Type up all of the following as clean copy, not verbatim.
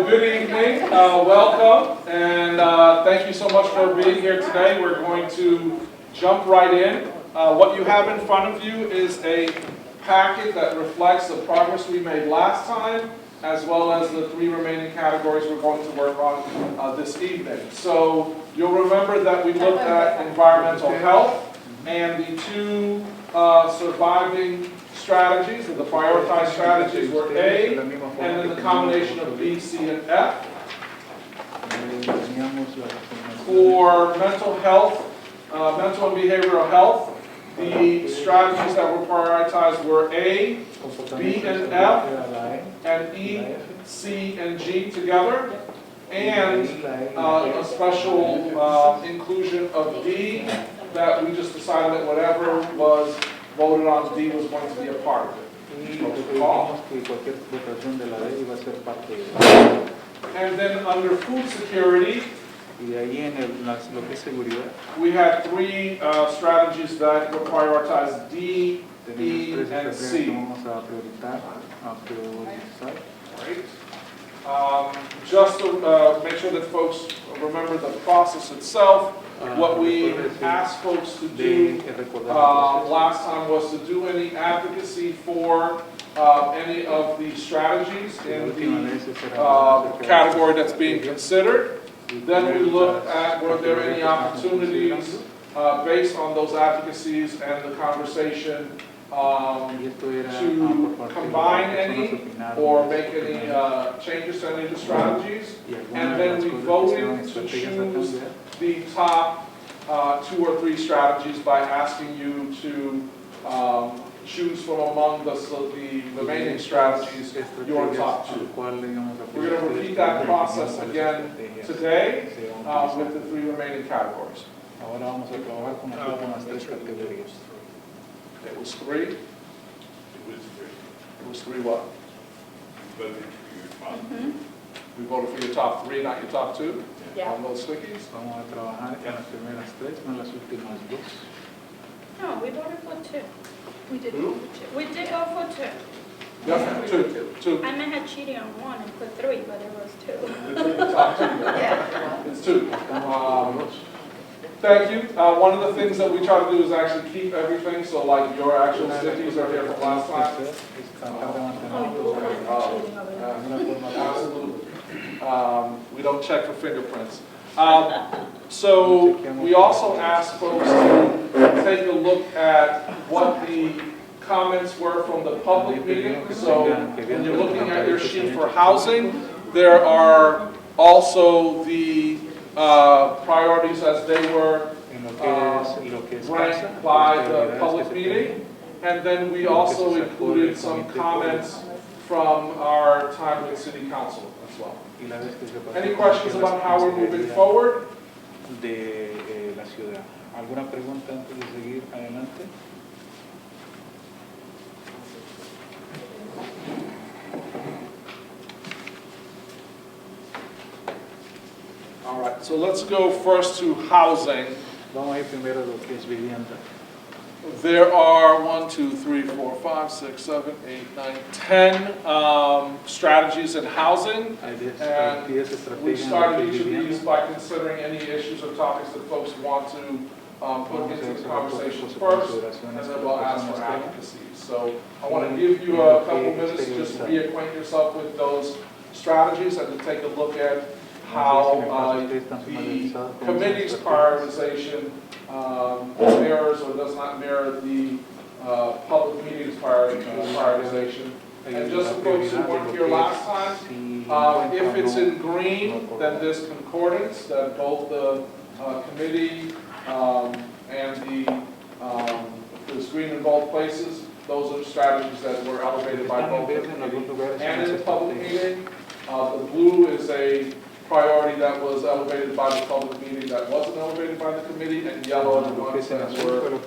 good evening, welcome, and thank you so much for being here today. We're going to jump right in. What you have in front of you is a packet that reflects the progress we made last time, as well as the 3 remaining categories we're going to work on this evening. So you'll remember that we looked at environmental health and the 2 surviving strategies, or the prioritized strategies were A, and then the combination of B, C, and F. For mental health, mental and behavioral health, the strategies that were prioritized were A, B, and F, and E, C, and G together, and a special inclusion of D that we just decided that whatever was voted on, D was going to be a part of it. And then under food security, we had 3 strategies that were prioritized, D, E, and C. Right. Just to make sure that folks remember the process itself, what we asked folks to do last time was to do any advocacy for any of the strategies in the category that's being considered. Then we looked at were there any opportunities based on those advocacies and the conversation to combine any or make any changes to any of the strategies. And then we voted to choose the top 2 or 3 strategies by asking you to choose from among the remaining strategies your top 2. We're going to repeat that process again today with the 3 remaining categories. It was 3? It was 3 what? We voted for your top 3, not your top 2? Yeah. On those stickies? No, we voted for 2. We did Who? vote for 2. We did go for 2. Yeah, 2. I may have cheated on 1 and put 3, but it was 2. It's your top 2. Yeah. It's 2. Thank you. One of the things that we try to do is actually keep everything, so like your actual stickies are here from last time. Absolutely. We don't check for fingerprints. So we also asked folks to take a look at what the comments were from the public meeting. So when you're looking at your sheet for housing, there are also the priorities as they were ranked by the public meeting. And then we also included some comments from our time with City Council as well. Any questions about how we're moving forward? ¿Alguna pregunta antes de seguir adelante? All right, so let's go first to housing. Vamos a ir primero a lo que es vivienda. There are 1, 2, 3, 4, 5, 6, 7, 8, 9, 10 strategies in housing. And we started each of these by considering any issues or topics that folks want to put into the conversation first, and then we'll ask for advocacy. So I want to give you a couple minutes to just reacquaint yourself with those strategies and to take a look at how the committee's prioritization mirrors or does not mirror the public meeting's prioritization. And just for folks who weren't here last time, if it's in green, then this concordance that both the committee and the green in both places, those are strategies that were elevated by both the committee and in the public meeting. The blue is a priority that was elevated by the public meeting that wasn't elevated by the committee, and yellow are the ones that were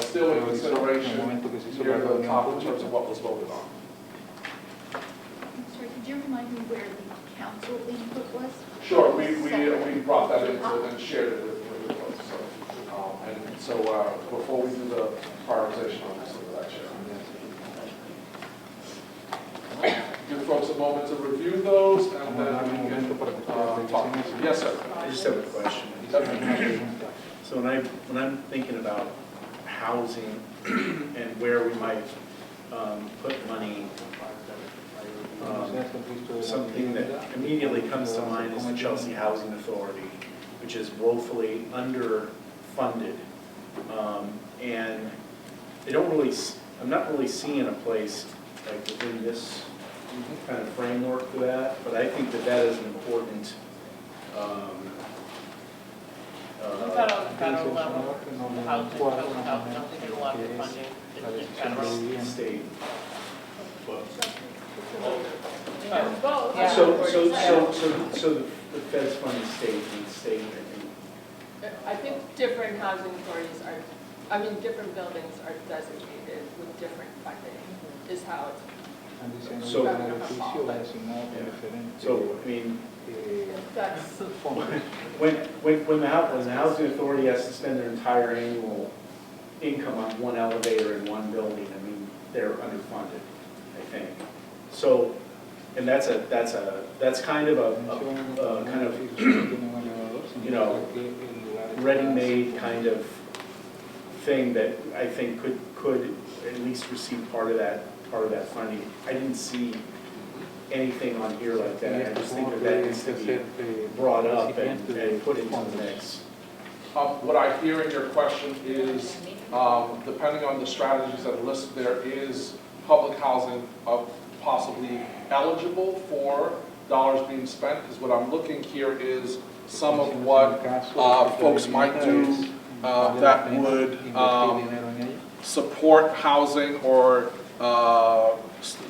still in consideration near the top in terms of what was voted on. Sorry, could you remind me where the council input was? Sure, we brought that into and shared it with the folks. So, before we do the prioritization on this, that share. Give folks a moment to review those, and then just have a question. Alguna pregunta. So when I'm thinking about housing and where we might put money, something that immediately comes to mind is the Chelsea Housing Authority, which is woefully underfunded. And they don't really, I'm not really seeing a place like within this kind of framework for that, but I think that that is an important Is that on the federal level? Housing, don't they do a lot of funding? It's federal. state. Oh, both. Yeah. So the feds fund the state and the state, I think. I think different housing authorities are, different buildings are designated with different funding, is how it's. Están diciendo So- que el edificio es asignado con diferentes So, I mean, That's, fondos. when the housing authority has to spend their entire annual income on one elevator in one building, I mean, they're underfunded, I think. So, and that's kind of a kind of, you know, ready-made kind of thing that I think could at least receive part of that funding. I didn't see anything on here like that. I just think that needs to be brought up and put into the mix. What I hear in your question is, depending on the strategies that are listed there, is public housing possibly eligible for dollars being spent? Because what I'm looking here is some of what folks might do that would support housing or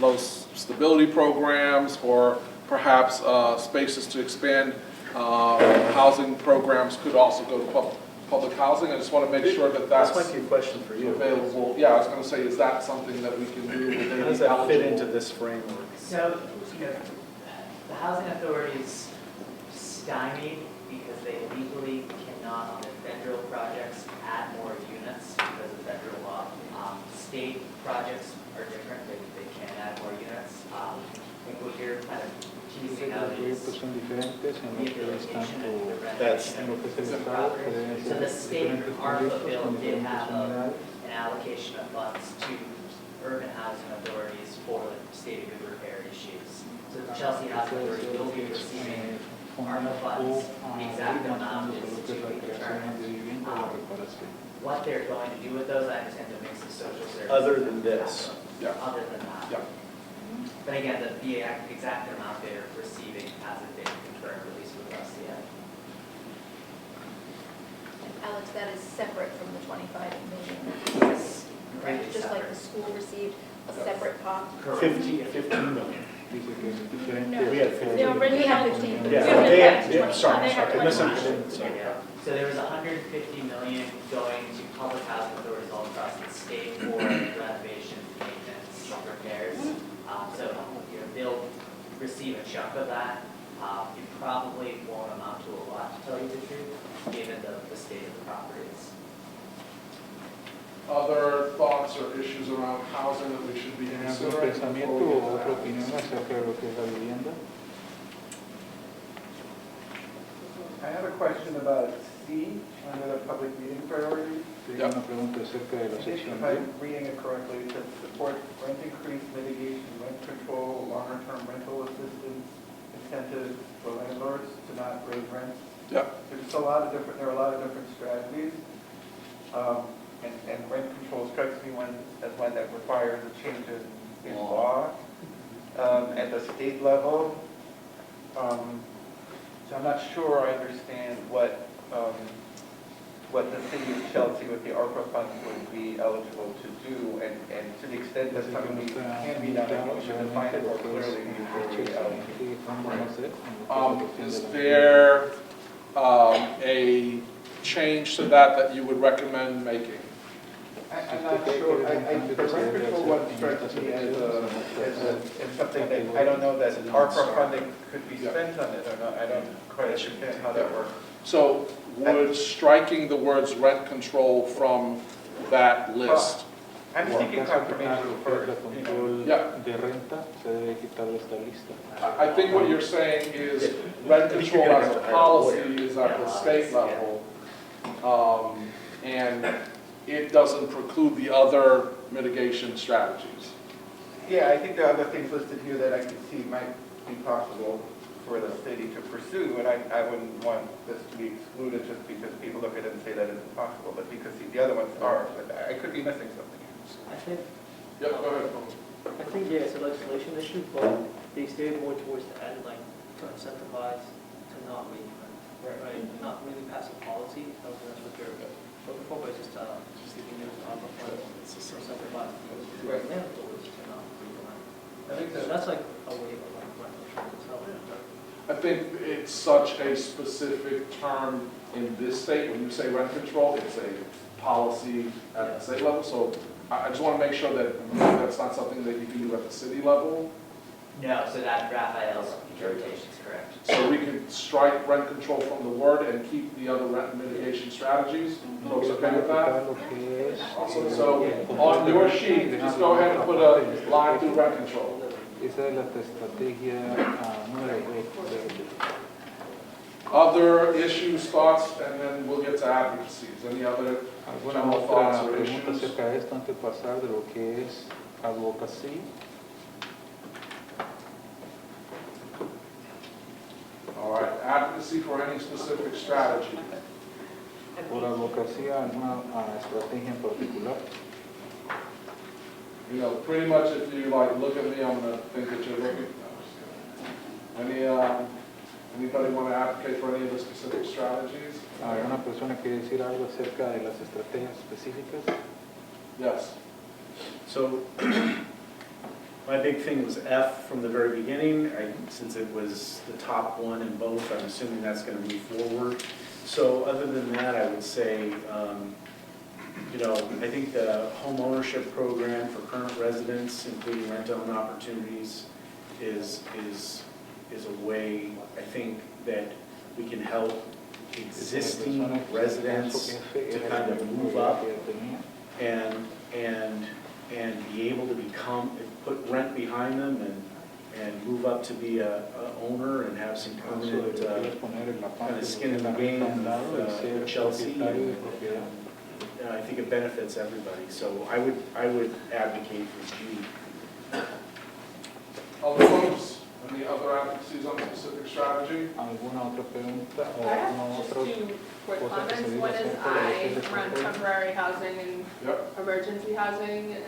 those stability programs, or perhaps spaces to expand housing programs could also go to public housing. I just want to make sure that This might be a question for you. available. Yeah, I was going to say, is that something that we can do? How does that fit into this framework? So, the housing authorities stymied because they legally cannot, on the federal projects, add more units because of federal law. State projects are different, they can add more units. I think what you're kind of teasing out is proyectos son diferentes en lo que es rehabilitation and tanto the That's- en lo que es el renovation of Estado, property. que deben So ser the state diferentes ARPA proyectos bill con did diferentes have unidades. an allocation of funds to urban housing authorities for the state of good repair issues. So the Chelsea Housing Authority will be receiving ARPA funds, the exact amount is to be determined. What they're going to do with those, I understand the mix of social services. Other than this. Yeah. Other than that. Yeah. But again, the exact amount they're receiving hasn't been confirmed, at least with us yet. Alex, that is separate from the 25 million. Yes. Right, Completely just like separate. the school received a separate pot. 15 million. Dice que es diferente. Mm-hmm. We had 15. They already We have have 15. Yeah, sorry, They have I 25. misunderstood, sorry. Yeah. So there was 150 million going to public housing authorities all across the state for renovations, maintenance, repairs. So they'll receive a chunk of that. It probably won't amount to a lot, to tell you the truth, given the state of the properties. Other thoughts or issues around housing that we should be ¿Tienen algún considering? pensamiento before we o get otra to that? opinión acerca de lo que es la vivienda? I have a question about C, under the public meeting priorities. Tengo una pregunta acerca de la I think sección if D. I'm reading it correctly, it says support rent increase, mitigation, rent control, longer-term rental assistance, incentives for landlords to not raise rents. Yeah. There are a lot of different strategies. And rent control strikes me as one that requires a change in law at the state level. So I'm not sure I understand what the city of Chelsea with the ARPA funds would be eligible to do, and to the extent that something can be done, I think we should define it more clearly before we Is there a change to that you would recommend making? I'm not sure, the rent control one strikes me as something that, I don't know that ARPA funding could be spent on it or not, I don't quite understand how that works. So would striking the words rent control from that list I'm En seeking caso que tenga confirmation cualquier first. control Yeah. de renta, se debe quitar de esta lista. I think what you're saying is rent control as a policy is at the state level. And it doesn't preclude the other mitigation strategies. Yeah, I think there are other things listed here that I could see might be possible for the city to pursue, and I wouldn't want this to be excluded just because people look at it and say that it's impossible, but because the other ones are, but I could be missing something. I think, Yep, go ahead. I think, yeah, it's a legislation issue, but they stay more towards the end, like, to incentivize to not waive rent, right? Not really pass a policy, I don't think that's what they're looking for, but it's just sticking it on the front, to incentivize the landlords to not waive rent. I think So that's like a waiver, like, rent control itself. I think it's such a specific term in this state. When you say rent control, it's a policy at the state level. So I just want to make sure that that's not something that you can do at the city level. No, so that Raphael's interpretation is correct. So we could strike rent control from the word and keep the other rent mitigation strategies. Folks okay with that? Lo que es, Awesome. So on your sheet, just go ahead and put a line through rent control. esa es la estrategia número 2. Other issues, thoughts, and then we'll get to advocacies. Any other ¿Alguna general thoughts otra or pregunta issues? acerca de esto antes de pasar de lo que es advocacy? All right, advocacy for any specific strategy. Por advocacia, alguna estrategia en particular. You know, pretty much if you like look at me, I'm gonna think that you're looking. Anybody want to advocate for any of the specific strategies? ¿Alguna persona quiere decir algo acerca de las estrategias específicas? Yes. So my big thing was F from the very beginning. Since it was the top one in both, I'm assuming that's going to move forward. So other than that, I would say, I think the home ownership program for current residents, including rent-own opportunities, is a way, I think, that we can help existing residents to kind of move up and be able to put rent behind them and move up to be a owner and have some permanent kind of skin in the game with Chelsea. And I think it benefits everybody. So I would advocate for G. Other folks, any other advocacies on specific strategy? ¿Alguna otra pregunta o I alguna have just otra? two quick cosa que se comments. diga One is acerca de lo que I es el run control? temporary housing and Yep. emergency housing, and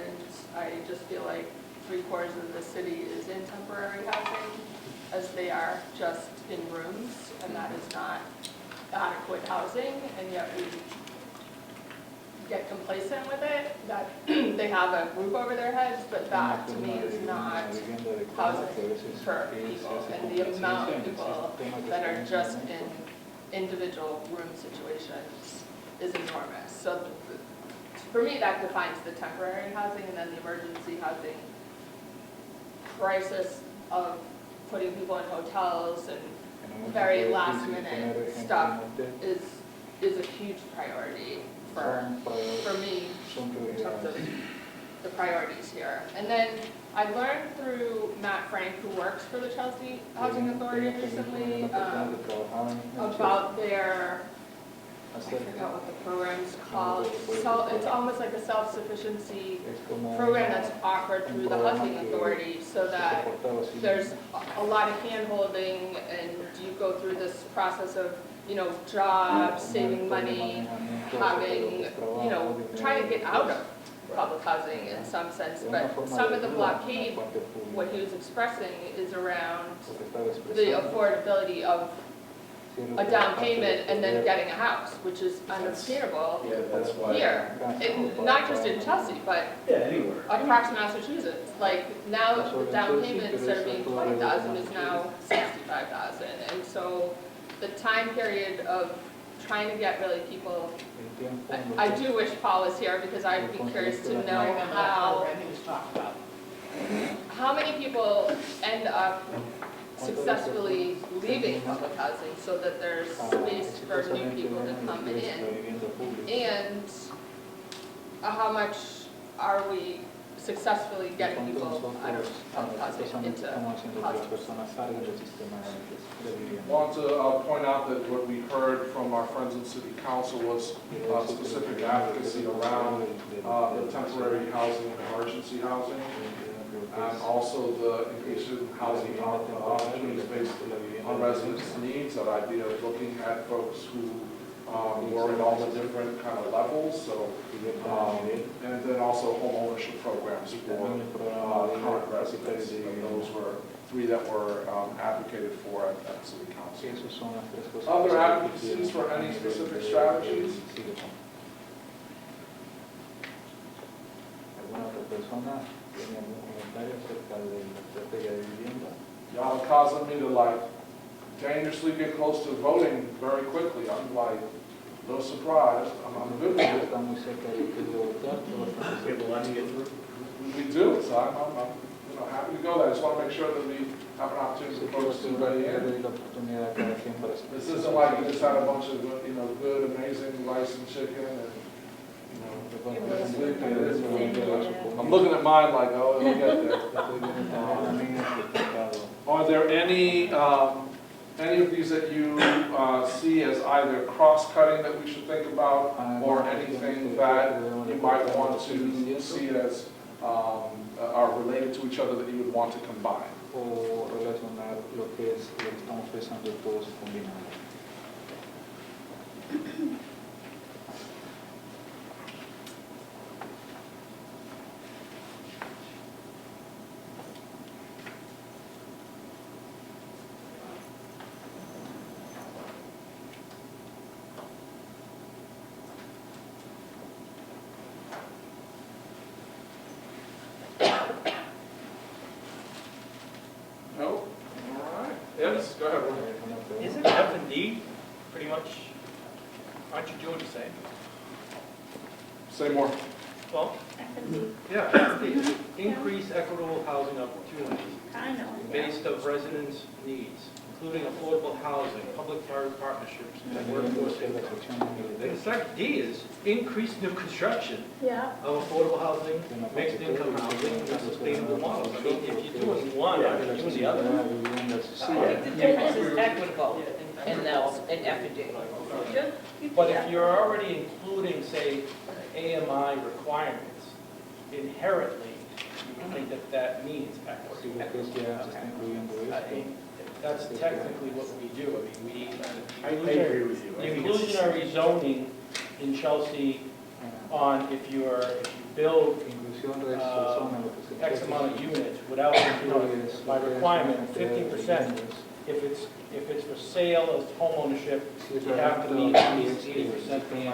I just feel like 3/4 of the city is in temporary housing, as they are just in rooms, and that is not adequate housing, and yet we get complacent with it, that they have a roof over their heads, but that to me is not housing for people, and the amount of people that are just in individual room situations is enormous. So for me, that defines the temporary housing, and then the emergency housing crisis of putting people in hotels and very last minute stuff is a huge priority for me in terms of the priorities here. And then I learned through Matt Frank, who works for the Chelsea Housing Authority recently, about their, I forgot what the program's called. So it's almost like a self-sufficiency program that's offered through the Housing Authority, so that there's a lot of hand-holding, and you go through this process of, jobs, saving money, having, trying to get out of public housing in some sense. But some of the blockade, what he was expressing, is around the affordability of a down payment and then getting a house, which is unattainable That's why. here. Not just in Chelsea, but Yeah, anywhere. across Massachusetts. Like now, the down payment instead of being 20,000 is now 65,000, and so the time period of trying to get really people. I do wish Paul was here, because I'd be curious to know how many people end up successfully leaving public housing, so that there's space for new people to come in, and how much are we successfully getting people nosotros out of housing estamos into haciendo que las housing? personas salgan del sistema de vivienda. Want to point out that what we heard from our friends in city council was specific advocacy around the temporary housing and emergency housing, and also the increase in housing opportunities based on residents' needs, that idea of looking at folks who were at all the different kind of levels, so, and then also home ownership programs for current residents. And those were three that were advocated for at city council. Esas son las tres cosas. Other advocacies for any specific strategies? ¿Alguna otra persona tiene algún comentario acerca de la estrategia de vivienda? Y'all are causing me to like dangerously get close to voting very quickly. I'm like, no surprise, I'm good with it. Está muy cerca de votar, pero bastante We have a lot to get through. We do, so I'm happy to go there. I just want to make sure that we have an opportunity for folks to weigh in. la oportunidad a cada quien para This isn't like we just had a bunch of, good, amazing rice and chicken and, I'm looking at mine like, oh, it'll get there. Are there any of these that you see as either cross-cutting that we should think about, or anything that you might want to see as are related to each other that you would want to combine? O relacionar lo que estamos pensando todos combinando. No? All right. Yes, go ahead. Isn't F and D pretty much, aren't you doing the same? Say more. Well, F&D, yeah, F and D, increase equitable housing opportunities I know. based of residents' needs, including affordable housing, public-private partnerships, and workforce income. And second, D is increase new construction Yeah. of affordable housing, mixed income housing, and sustainable models. I mean, if you're doing one, aren't you doing the other? The difference is equitable in those, in F and D. But if you're already including, say, AMI requirements, inherently, you would think that that means equity. That's technically what we do. I mean, I agree with you. the inclusionary zoning in Chelsea on if you build X amount of units without, by requirement, 50%. If it's for sale as home ownership, you have to meet at least 80% AMI.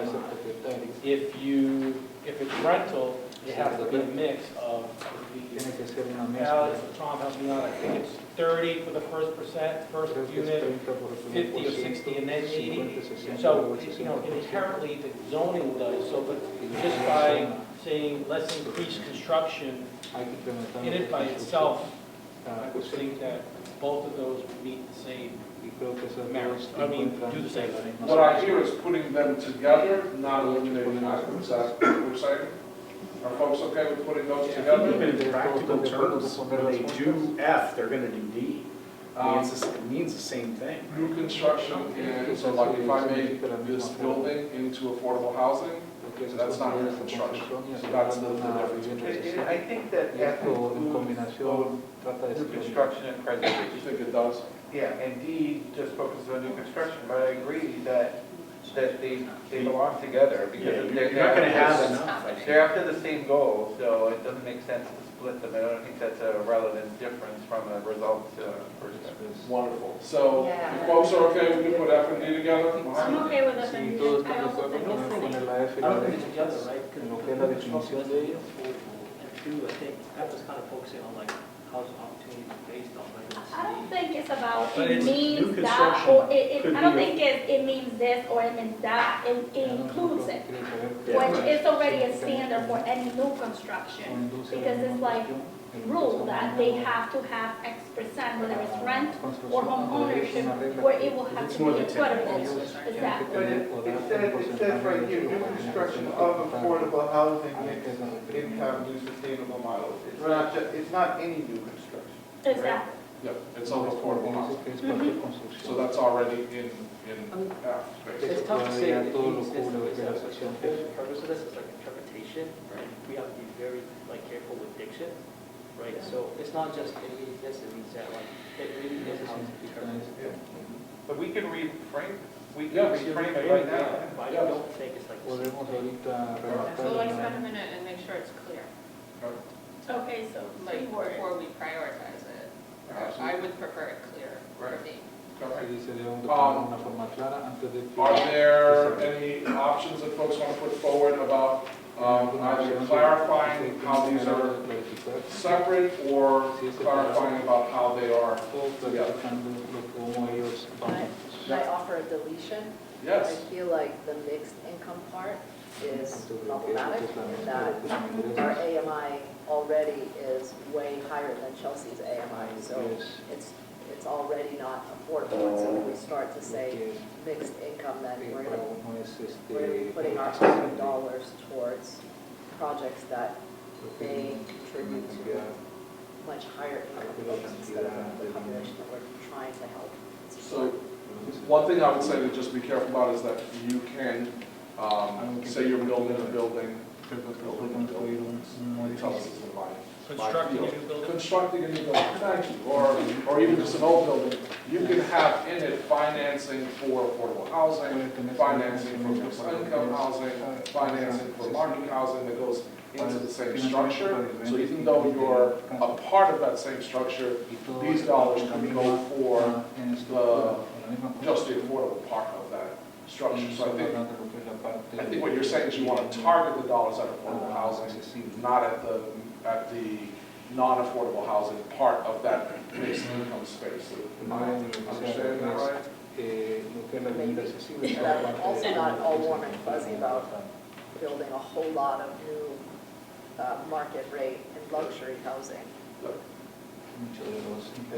If it's rental, it has to be a mix of Alex, Tom, help me out, I think it's 30 for the first unit, 50 or 60, and then 80. So, inherently the zoning does, so but just by saying let's increase construction in it by itself, I would think that both of those would meet the same merits. I mean, do the same thing. What I hear is putting them together, not eliminating items. Is that what we're saying? Are folks okay with putting those together? Even in practical terms, when they do F, they're gonna do D. I mean, it means the same thing. New construction, and so like if I make this building into affordable housing, so that's not new construction. So that's the difference. I think that F includes both new construction and You preservation. think it does? Yeah, and D just focuses on new construction, but I agree that they belong together because You're not gonna have enough. they're after the same goal, so it doesn't make sense to split them. I don't think that's a relevant difference from a result perspective. Wonderful. So if folks are okay, we can put F and D together? I'm okay with F&D. todos I están de also acuerdo think con it's poner la F y I la don't D think it's together, right? en lo que es la definición de ellos. And two, I think F is kind of focusing on like housing opportunities based on residents' I don't needs. think it's about, But it it's new means that, construction or it, could I don't be think it means this or it means that, it includes it. Yeah. Which is already a standard for any new construction, because it's like, rule that they have to have X%, whether it's rent or home ownership, or it will have It's to more be than affordable. Exactly. But it says right here, new construction of affordable housing, mixed income, new sustainable models. It's not just, it's not any new construction. Exactly. Yeah, it's of affordable housing. So that's already in F, basically. It's tough to say if it means this or this, but the whole purpose of this is like interpretation, right? We have to be very like careful with diction, right? So it's not just it means this, it means that, like, it really is how it's interpreted. But we can reframe, we Yeah, can reframe it right now. But I Yes. don't think it's like. Podemos ahorita redactar So let's una- spend a minute and make sure it's clear, Okay, so like, keyword. before we prioritize it. I would prefer it clear for Right. me. que dice debemos de poner una forma clara antes de que Are there any options that folks want to put forward about either clarifying how these are separate or clarifying about how they are together? cómo ellos van. Can I offer a deletion? I Yes. feel like the mixed income part is problematic in that our AMI already is way higher than Chelsea's AMI, so it's already not affordable. And so if we start to say mixed income, then we're gonna be putting our own dollars towards projects that may contribute to much higher income folks instead of the population that we're trying to help. So one thing I would say to just be careful about is that you can say you're building a building. Tell us it's in Constructing a new building. Constructing a new building, thank you, or even just an old building. You can have in it financing for affordable housing, financing for mixed income housing, financing for market housing that goes into the same structure. So even though you're a part of that same structure, these dollars can go for just the affordable part of that structure. So I think what you're saying is you want to target the dollars at affordable housing, not at the non-affordable housing part of that mixed income space. Am I understanding that right? But I'm also not all warm and fuzzy about building a whole lot of new market rate and luxury housing.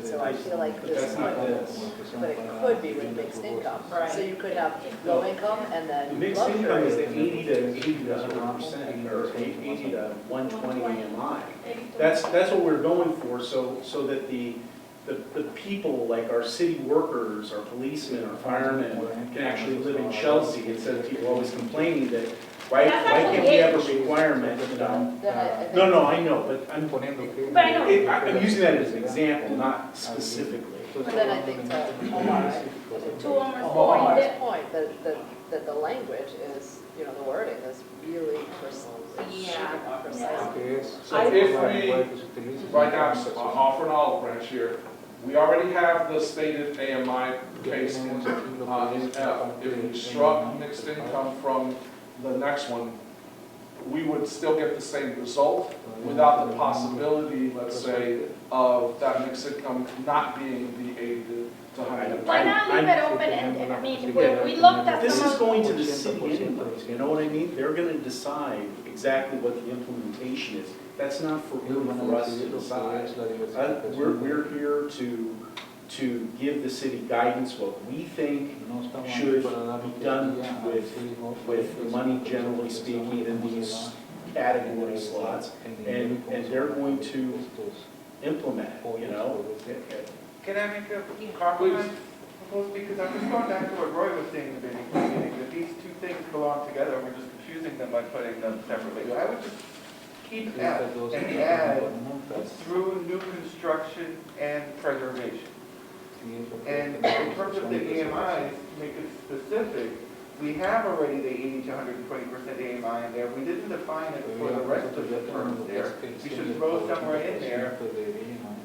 So I feel like But this that's not could, this. but it could be with mixed income. So you could have low income and The then mixed income is luxury. the 80 to 100%, or 80 to 120 AMI. That's what we're going for, so that the people, like our city workers, our policemen, our firemen, can actually live in Chelsea, instead of people always complaining that, why can't we have a requirement, you know? Then I think- No, I know, but I'm But I know. I'm using that as an example, not specifically. But then I think to Omar's To Omar's point, that the language is, you know, the wording is really precise. So if we, right now, offer an olive branch here, we already have the stated AMI based in F. If we struck mixed income from the next one, we would still get the same result without the possibility, let's say, of that mixed income not being the 80 to 100. Why not leave it open-ended? I mean, we looked at This some is of. going to the city anyways, you know what I mean? They're gonna decide exactly what the implementation is. That's not for us to decide. We're here to give the city guidance, what we think should be done with the money generally speaking in these category slots, and they're going to implement it, you know? Can I make a comment? Because I'm just going back to what Roy was saying in the beginning, that these two things belong together, and we're just confusing them by putting them separately. I would just keep F and add through new construction and preservation. And in terms of the AMIs, make it specific, we have already the 80 to 120% AMI in there. We didn't define it for the rest of the terms there. We should throw somewhere in there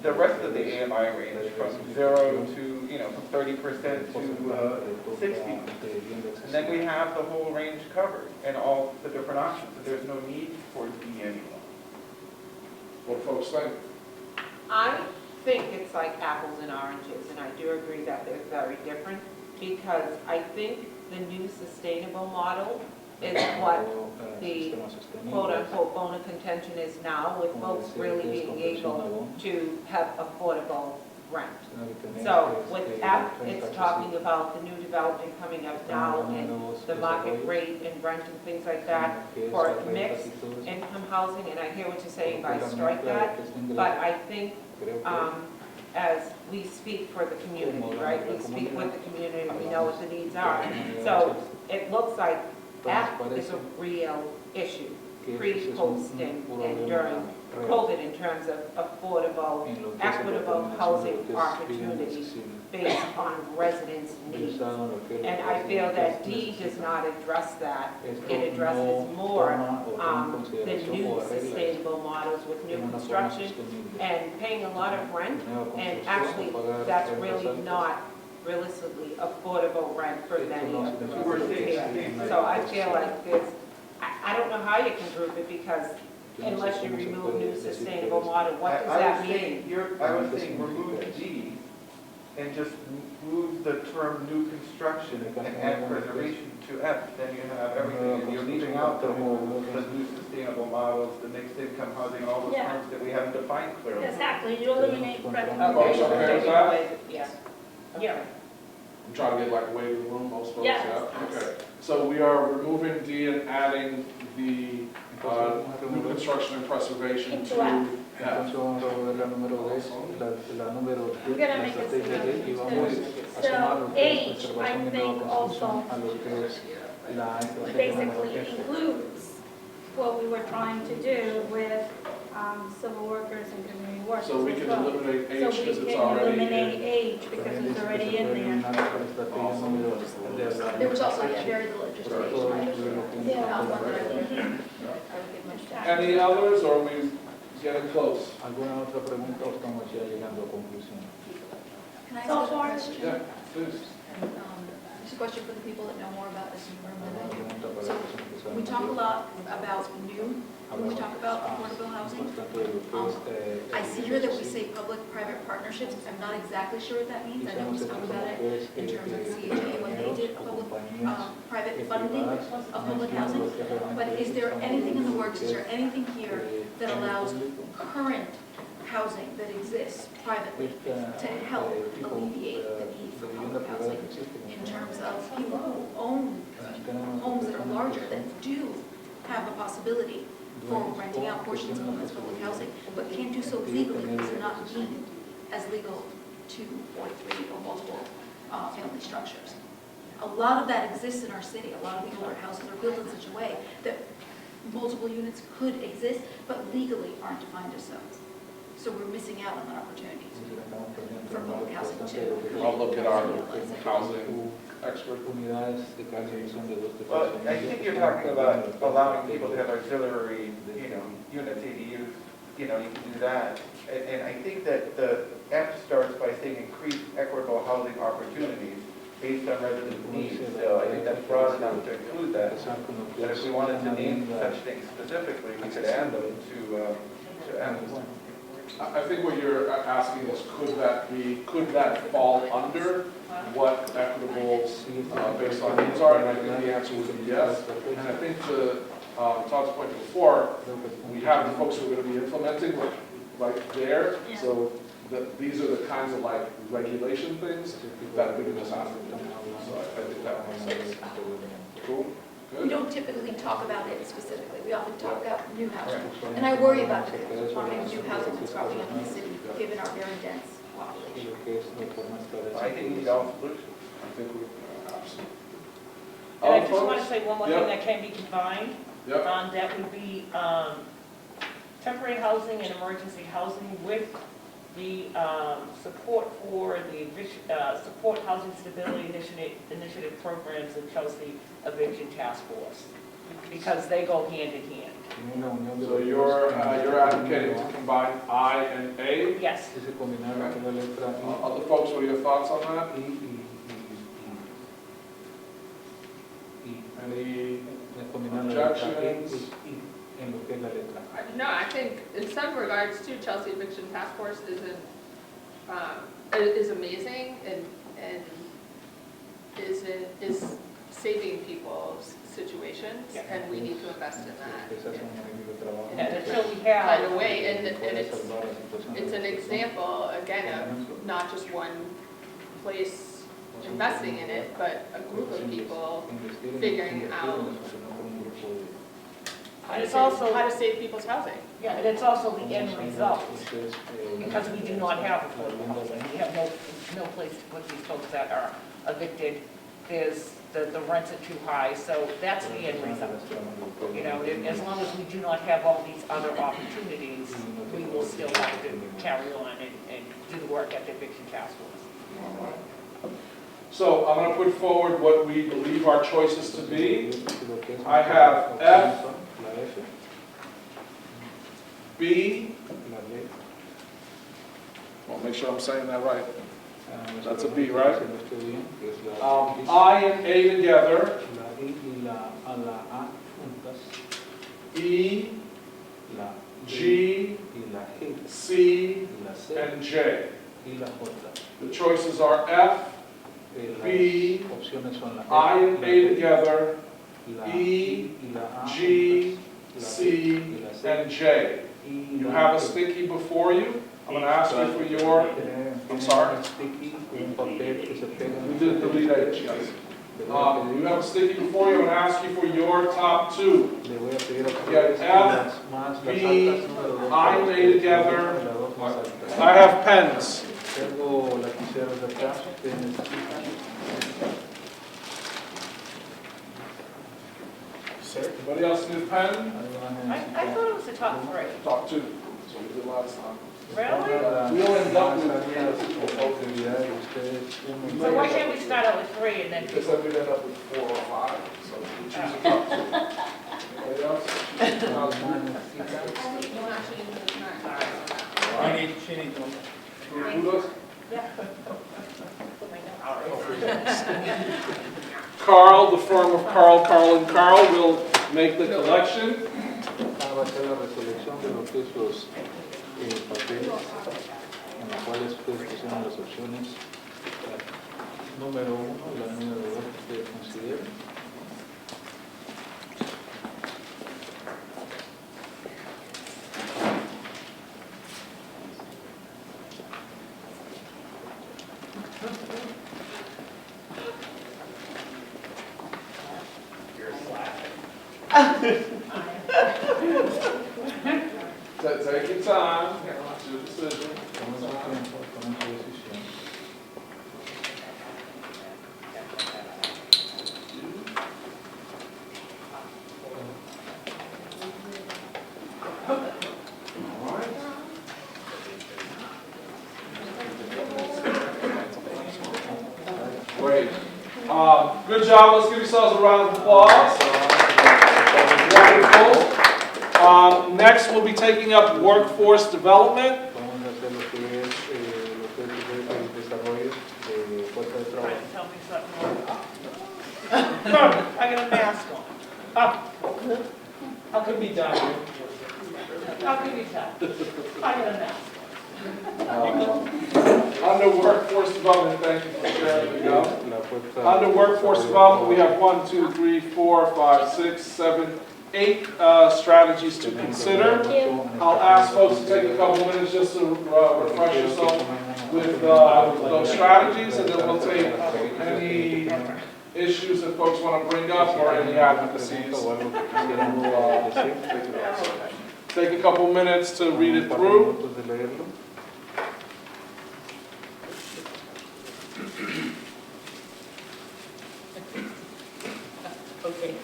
the rest of the AMI range from 0 to, you know, from 30% to 60. And then we have the whole range covered and all the different options. So there's no need for it to be any more. What folks think? I think it's like apples and oranges, and I do agree that they're very different, because I think the new sustainable model is what the quote-unquote bone of contention is now, with folks really being able to have affordable rent. So with F, it's talking about the new development coming up now and the market rate and rent and things like that for mixed income housing, and I hear what you're saying by strike that, but I think as we speak for the community, right? We speak with the community, we know what the needs are. So it looks like F is a real issue, pre, post, and during COVID in terms of affordable, equitable housing opportunities based on residents' needs. And I feel that D does not address that. It addresses more the new sustainable models with new construction and paying a lot of rent. And actually, that's really not realistically affordable rent for many of the residents here. So I feel like there's, I don't know how you can group it because unless you remove new sustainable model, what does that mean? I was saying remove D and just move the term new construction and add preservation to F, then you have everything. And you're leaving out the whole, the new sustainable models, the mixed income housing, all those Yeah. terms that we haven't defined clearly. Exactly, you eliminate president. Folks okay with that? Yeah. Yeah. I'm trying to get like away with the room, most folks, Yes. yeah? Okay. So we are removing D and adding the new construction and preservation Into to F. F. Entonces vamos a volver la número 10, la número 10, gonna la make this estrategia D, y vamos a So, sumar lo que es H, conservación I y nueva think construcción also a lo que es la estrategia número basically 10. includes what we were trying to do with civil workers and community workers So we as can well. eliminate So H we because it's can already eliminate in. H because También it's dice que se already puede in there. eliminar la estrategia número de There was also very little just Todo incluir lo que es Not one that I would Mhm. give much time. Any others, or are we getting close? ¿Alguna otra pregunta o estamos ya llegando a conclusión? Can I So ask a far- question? Yeah, please. It's a question for the people that know more about this in the room than I do. ¿Alguna pregunta para So, las personas que saben We talk a más? lot about new, when we talk about affordable housing. Bastante de lo que es, I see here that we say public-private partnerships. I'm not exactly sure what that means. I know we spoke about it in terms of CHA when they did private funding of public housing. But is there anything in the works, is there anything here that allows current housing that exists privately to help alleviate the need for public housing in terms of people who own homes that are larger that do have the possibility for renting out portions of them as public housing, but can't do so legally because they're not deemed as legal 2 or 3 or multiple family structures. A lot of that exists in our city. A lot of the older houses are built in such a way that multiple units could exist, but legally aren't defined as so. So we're missing out on that opportunity for public housing too. I'll look at our housing expert. Unidades de calefacción de 2 de Well, I think you're talking about allowing people to have auxiliary, units, ADUs, you can do that. And I think that the F starts by saying increase equitable housing opportunities based on resident needs. So I think that's broad enough to include that. But if we wanted to name such things specifically, we could add them to F. I think what you're asking is, could that fall under what equitable based on needs are? And I think the answer would be yes. And I think to Todd's point before, we have the folks who are going to be implementing right there. Yeah. So these are the kinds of like regulation things that we can just ask them to do. So I think that makes sense. Cool? We Good? don't typically talk about it specifically. We often talk about new housing. And I worry about the quantity of new housing that's cropping up in the city, given our very dense population. I think we need all solutions. I think we, absolutely. And I Other just want to folks? say one more Yep. thing that can be combined. Yep. That would be temporary housing and emergency housing with the support for the support housing stability initiative programs in Chelsea Eviction Task Force, because they go hand in hand. So you're advocating to combine I and A? Yes. Other folks, what are your thoughts on that? Any objections? No, I think in some regards too, Chelsea Eviction Task Force is amazing and is saving people's situations, and we need to invest in that And until we kind have, of way, and it's an example, again, of not just one place investing in it, but a group of people figuring out and it's also, how to save people's housing. yeah, and it's also the end result, because we do not have affordable housing. We have no place to put these folks that are evicted. There's, the rents are too high, so that's the end result. You know, as long as we do not have all these other opportunities, we will still have to carry on and do the work at the eviction task force. So I'm going to put forward what we believe our choices to be. I have F, B, well, make sure I'm saying that right. That's a B, right? I and A together, E, G, C, and J. The choices are F, B, I and A together, E, G, C, and J. You have a sticky before you. I'm going to ask you for your, I'm sorry. We did delete H, yes. You have a sticky before you. I'm going to ask you for your top two. You have F, B, I and A together. I have pens. Anybody else need a pen? I thought it was the top three. Top two. That's what we did last time. Really? We don't end up with So why can't we start out with three and then? because then we'd end up with 4 or 5. So we choose a top two. Anybody else? Who does? Carl, the firm of Carl, and Carl will make the collection. Número 1, la número 2 que considero. Take your time. It's your decision. Great. Good job. Let's give yourselves a round of applause. Wonderful. Next, we'll be taking up workforce development. Tell me something more. I got a mask on. How can we tell? How can we tell? I got a mask on. Under workforce development, thank you for sharing the go. Under workforce development, we have 1, 2, 3, 4, 5, 6, 7, 8 strategies to consider. I'll ask folks to take a couple minutes just to refresh yourself with those strategies, and then we'll take any issues that folks want to bring up or any advocacies. Take a couple minutes to read it through. Okay,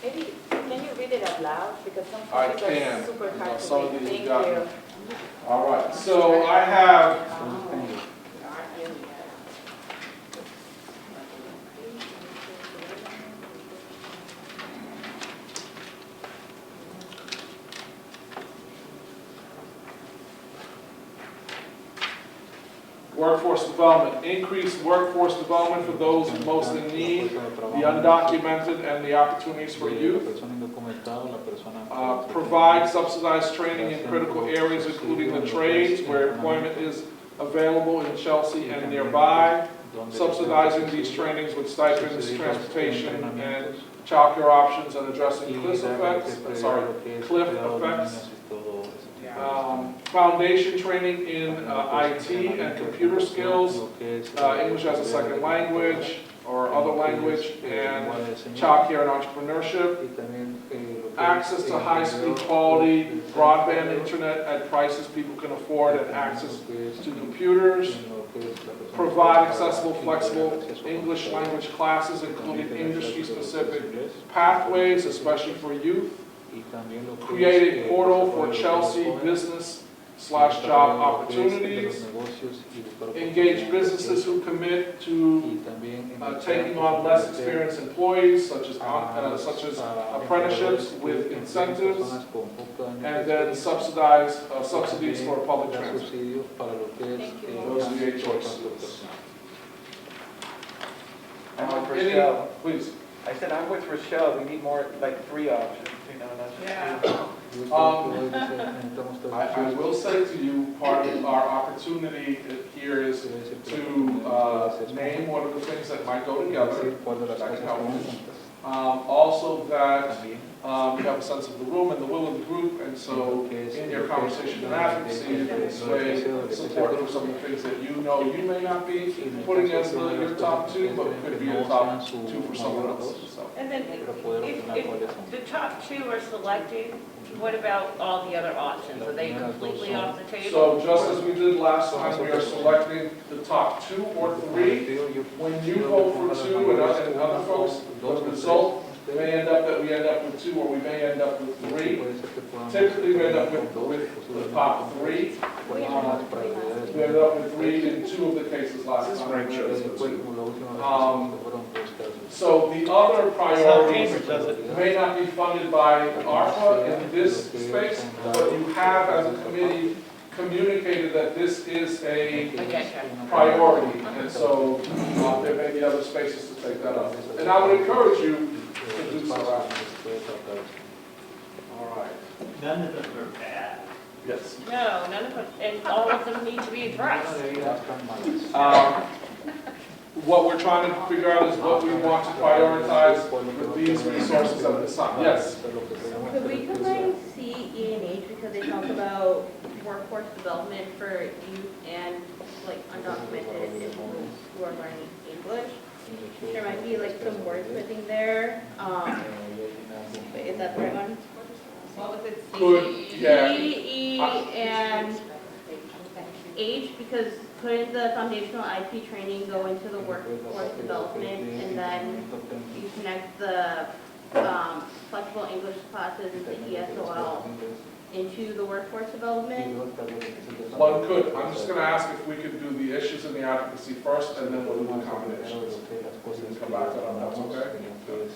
maybe, can you read it out loud? Because some I things are can. super hard to Some of read. these Thank got you. me. All right, so I have workforce development, increase workforce development for those most in need, the undocumented, and the opportunities for youth. Provide subsidized training in critical areas, including the trades where employment is available in Chelsea and nearby, subsidizing these trainings with stipends, transportation, and childcare options, and addressing cliff effects. Foundation training in IT and computer skills, English as a second language or other language, and childcare and entrepreneurship. Access to high-speed quality broadband internet at prices people can afford, and access to computers. Provide accessible, flexible English language classes, including industry-specific pathways, especially for youth. Create a portal for Chelsea business/job opportunities. Engage businesses who commit to taking on less experienced employees, such as apprenticeships with incentives, and then subsidies for public transit. Those are the 8 choices. I'm with Rochelle. Please. I said I'm with Rochelle. We need more, like 3 options, you know, not just 2. I will say to you, part of our opportunity here is to name what are the things that might go together, that can help you. Also that you have a sense of the room and the will of the group, and so in your conversation and advocacy, you can sway support for some of the things that you know you may not be putting as your top 2, but could be your top 2 for someone else. So. And then if the top 2 are selected, what about all the other options? Are they completely off the table? So just as we did last time, we are selecting the top 2 or 3. When you vote for 2 and other folks, the result may end up that we end up with 2, or we may end up with 3. Typically, we end up with the top 3. We ended up with 3 in 2 of the cases last time. So the other priorities may not be funded by ARPA in this space, but you have, as a committee, communicated that this is a priority, and so there may be other spaces to take that up. And I would encourage you to do so. All right. None of them are bad. Yes. No, none of them, and all of them need to be addressed. What we're trying to figure out is what we want to prioritize with these resources at this time. Yes? Could we combine C, E, and H because they talk about workforce development for youth and like undocumented individuals who are learning English? There might be like some wordsmithing there. Is that the right one? What was it? Could, yeah. C, E, and H, because couldn't the foundational IP training go into the workforce development, and then you connect the flexible English classes into ESOL into the workforce development? One could. I'm just going to ask if we could do the issues and the advocacy first, and then we'll do the combinations. We can come back to that. That's okay?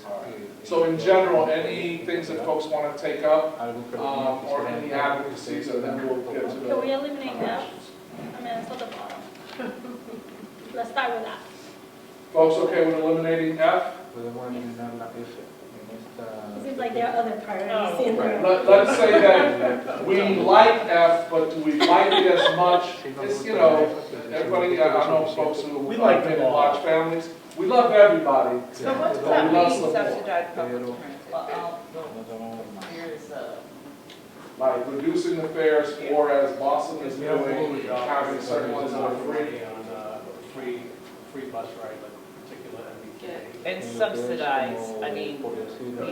All right. So in general, any things that folks want to take up, or any advocacies, and then we'll get to the... Can we eliminate F? I mean, it's at the bottom. Let's start with that. Folks okay with eliminating F? It seems like there are other priorities in there. Let's say that we like F, but do we like it as much? It's, you know, everybody, I know folks who We like been them in all. large families. We love everybody. So what does But that we love mean, support. subsidized public transit? Here's Like reducing the fares, or as Boston is doing, having certain ones that are free. On free bus ride, like particular MBTA. And subsidize, I mean,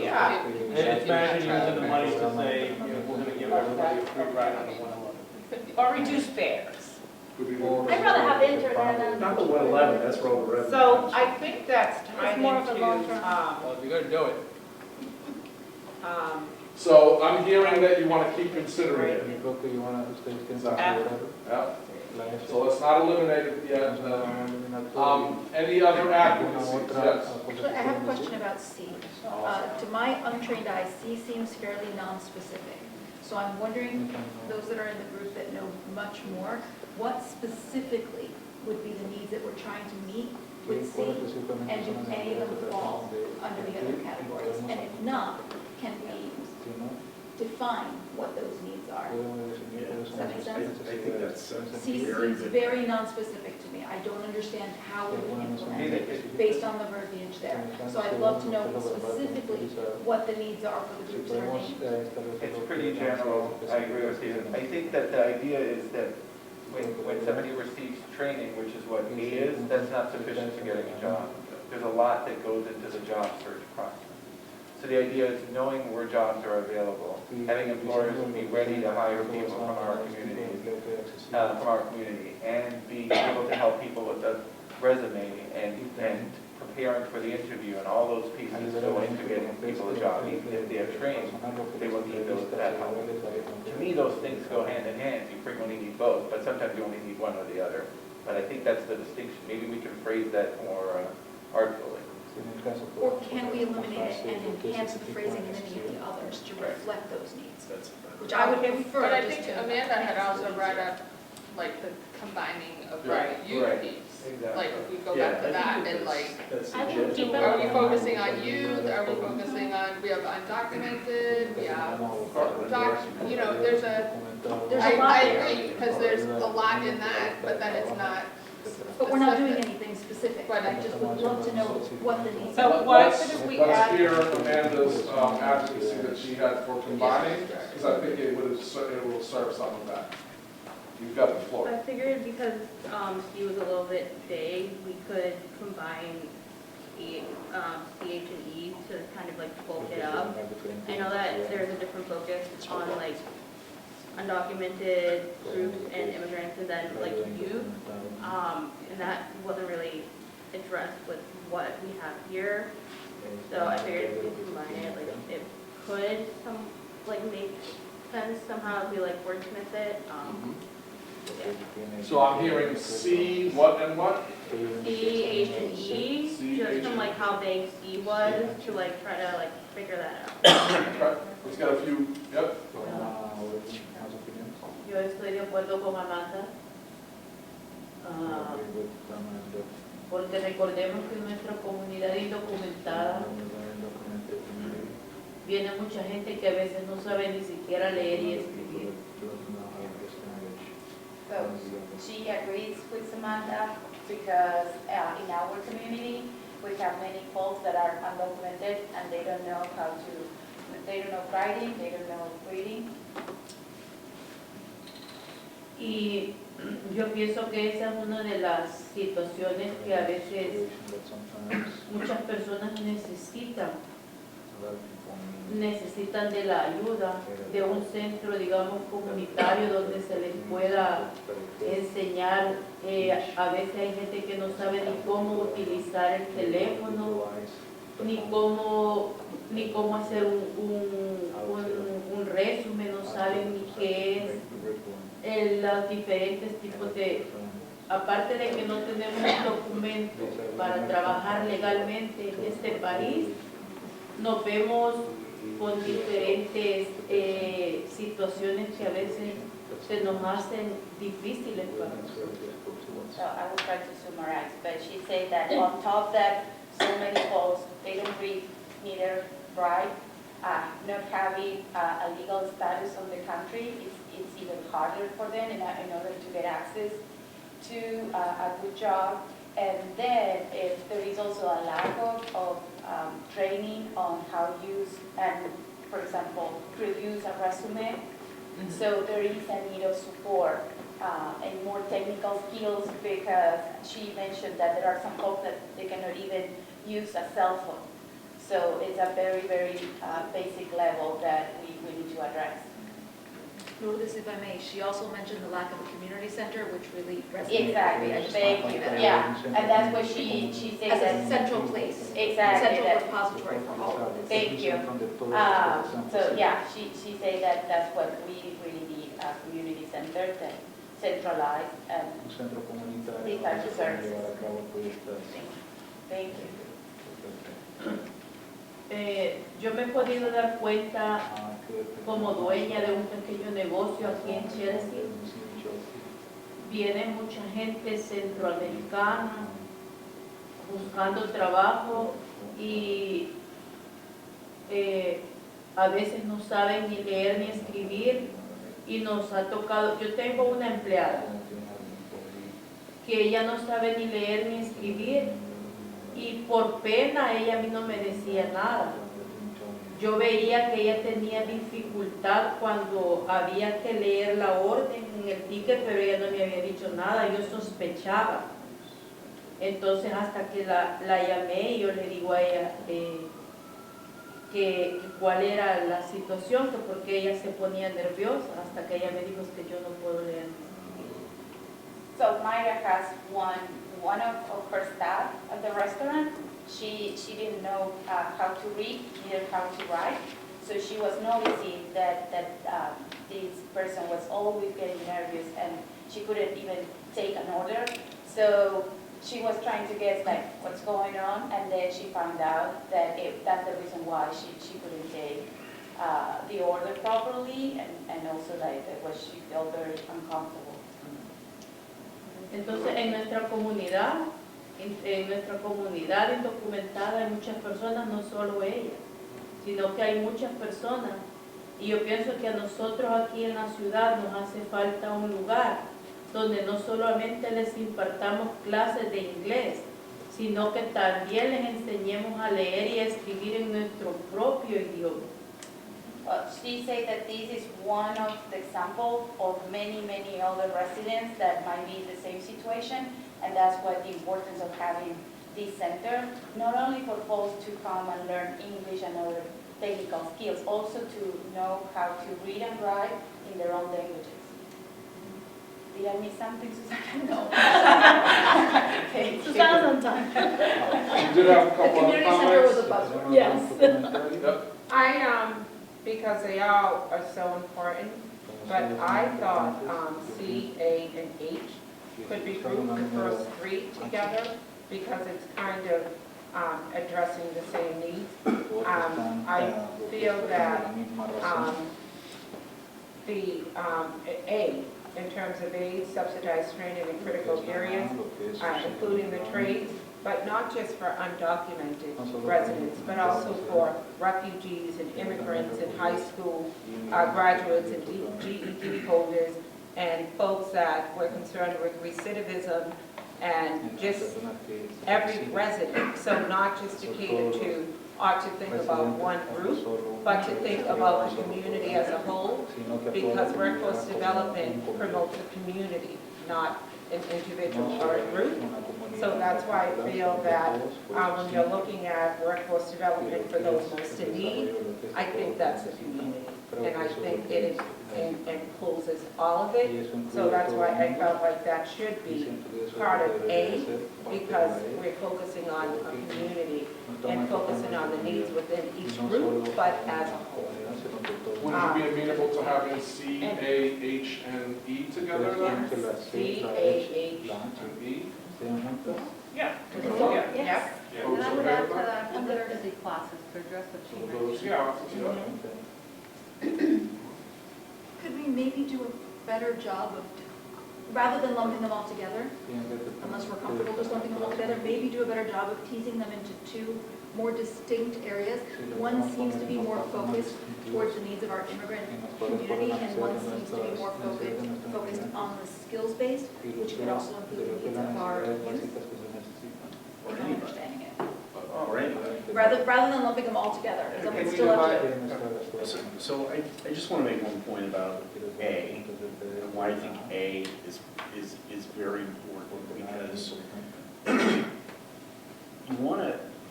yeah. Imagine using the money to say, you know, we're gonna give everybody a free ride on the 111. Or reduce fares. I'd rather have internet than... Not the 111, that's road revenue. So I think that's tied It's more of a into, long-term. Well, if you're gonna do it. So I'm hearing that you want to keep considering it. Yeah. So let's not eliminate it yet. Any other advocacies? Yes. So I have a question about C. To my untrained eye, C seems fairly non-specific. So I'm wondering, those that are in the group that know much more, what specifically would be the needs that we're trying to meet with C? And do any of them fall under the other categories? And if not, can we define what those needs are. Does that make sense? I think that's C very seems good. very non-specific to me. I don't understand how we would implement it based on the verbiage there. So I'd love to know specifically what the needs are for the groups that are named. It's pretty general, I agree with you. I think that the idea is that when somebody receives training, which is what A is, that's not sufficient to getting a job. There's a lot that goes into the job search process. So the idea is knowing where jobs are available, having employers be ready to hire people from our community, and being able to help people with a resume and preparing for the interview, and all those pieces go into getting people a job. Even if they are trained, they will need that help. To me, those things go hand in hand. You frequently need both, but sometimes you only need one or the other. But I think that's the distinction. Maybe we can phrase that more artfully. Or can we eliminate it and enhance the phrasing in any of the others to reflect those needs? Which I would prefer. But I just think to Amanda had make it also easier. brought up, like, the combining of the Right, youth right. piece. Exactly. Like, if we go Yeah, back to I that think and like, that's I the can gist. keep it- are we focusing on youth? Are we focusing on, we have undocumented, we have, you know, there's a, There's a lot I there. agree, because there's a lot in that, but then it's not But we're not doing specific. anything specific. But I just would love to know what the needs So are. why couldn't we Let's add, hear Amanda's advocacy that she had for combining, because I think it will serve some of that. You've got the floor. I figured because C was a little bit vague, we could combine CH and E to kind of like bulk it up. I know that there's a different focus on like undocumented groups and immigrants and then like youth. And that wasn't really addressed with what we have here. So I figured if we combine it, like it could make sense somehow if we like wordsmith it. So I'm hearing C, what and what? C, H, and E, C, just H, from and- like how big C was to like try to like figure that out. Okay, let's get a few, yep. yo estoy de acuerdo con Amanda, porque recordemos que en nuestra comunidad indocumentada viene mucha gente que a veces no sabe ni siquiera leer y escribir. So she agrees with Samantha because in our community, we have many folks that are undocumented and they don't know they don't know writing, they don't know reading. Y yo pienso que esa es una de las situaciones que a veces muchas personas necesitan de la ayuda de un centro, digamos, comunitario donde se les pueda enseñar. A veces hay gente que no sabe ni cómo utilizar el teléfono, ni cómo hacer un resumen, no saben ni qué es los diferentes tipos de... Aparte de que no tenemos un documento para trabajar legalmente en este país, nos vemos con diferentes situaciones que a veces se nos hacen difíciles para nosotros. So I will try to summarize, but she said that on top that so many folks, they don't read, neither write, not having a legal status on the country, it's even harder for them in order to get access to a good job. And then if there is also a lack of training on how to use and, for example, produce a resume. So there is a need of support and more technical skills because she mentioned that there are some folks that they cannot even use a cell phone. So it's a very, very basic level that we need to address. Lourdes, if I may, she also mentioned the lack of a community center, which really resonated. Exactly, I just want to thank point you, that out. yeah, and that's what she said As a that, central place. exactly, Central that, repository for all of this. thank you. So yeah, she said that that's what we really need, a community center that centralized and these types of services. Thank you. Yo me he podido dar cuenta como dueña de un pequeño negocio aquí en Chelsea, viene mucha gente centroamericana buscando trabajo y a veces no saben ni leer ni escribir y nos ha tocado, yo tengo una empleada que ella no sabe ni leer ni escribir y por pena ella a mí no me decía nada. Yo veía que ella tenía dificultad cuando había que leer la orden en el ticket, pero ella no me había dicho nada, yo sospechaba. Entonces hasta que la llamé y yo le digo a ella que cuál era la situación, que por qué ella se ponía nerviosa, hasta que ella me dijo es que yo no puedo leer. So Mayra has one of her staff at the restaurant. She didn't know how to read, neither how to write. So she was noticing that this person was always getting nervous and she couldn't even take an order. So she was trying to guess like what's going on, and then she found out that that's the reason why she couldn't take the order properly, and also like she felt very uncomfortable. Entonces en nuestra comunidad indocumentada hay muchas personas, no solo ella, sino que hay muchas personas, y yo pienso que a nosotros aquí en la ciudad nos hace falta un lugar donde no solamente les impartamos clases de inglés, sino que también les enseñemos a leer y a escribir en nuestro propio idioma. She said that this is one of the examples of many other residents that might be in the same situation, and that's what the importance of having this center, not only for folks to come and learn English and other technical skills, also to know how to read and write in their own languages. Did I miss something, Susana? No. Okay. Susana's on time. You did have a couple of Community center was a comments. buzzword. Yes. Yep. Because they all are so important, but I thought C, A, and H could be grouped the first three together because it's kind of addressing the same needs. I feel that the A, in terms of aid, subsidized training in critical areas, including the trades, but not just for undocumented residents, but also for refugees and immigrants and high school graduates and GED holders and folks that were concerned with recidivism and just every resident. So not just to cater to or to think about one group, but to think about the community as a whole, because workforce development promotes the community, not an individual or a group. So that's why I feel that when you're looking at workforce development for those most in need, I think that's the community. And I think it encloses all of it. So that's why I felt like that should be part of A, because we're focusing on a community and focusing on the needs within each group, but as a whole. Would you be amenable to having C, A, H, and E together then? C, A, H, And E? yeah. Yes. Folks And I would okay add with to that? that, under classes to address what she Those classes, yeah. could we maybe do a better job of, rather than lumping them all together, unless we're comfortable just lumping them all together, maybe do a better job of teasing them into two more distinct areas. One seems to be more focused towards the needs of our immigrant community, and one seems to be more focused on the skills-based, which could also include the needs of our youth. We're not understanding it. Rather than lumping them all together, because Can we still have to. divide- So I just want to make one point about A, and why I think A is very important, because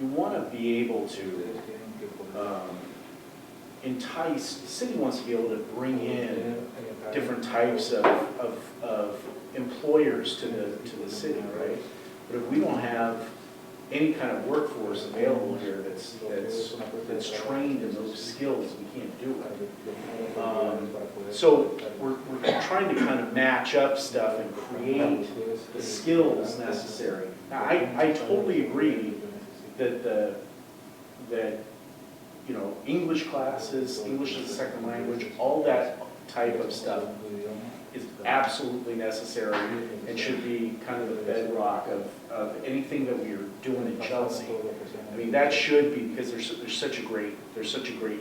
you want to be able to entice, the city wants to be able to bring in different types of employers to the city, right? But if we don't have any kind of workforce available here that's trained in those skills, we can't do it. So we're trying to kind of match up stuff and create the skills necessary. Now, I totally agree that you know, English classes, English as a second language, all that type of stuff is absolutely necessary and should be kind of the bedrock of anything that we are doing in Chelsea. I mean, that should be, because there's such a great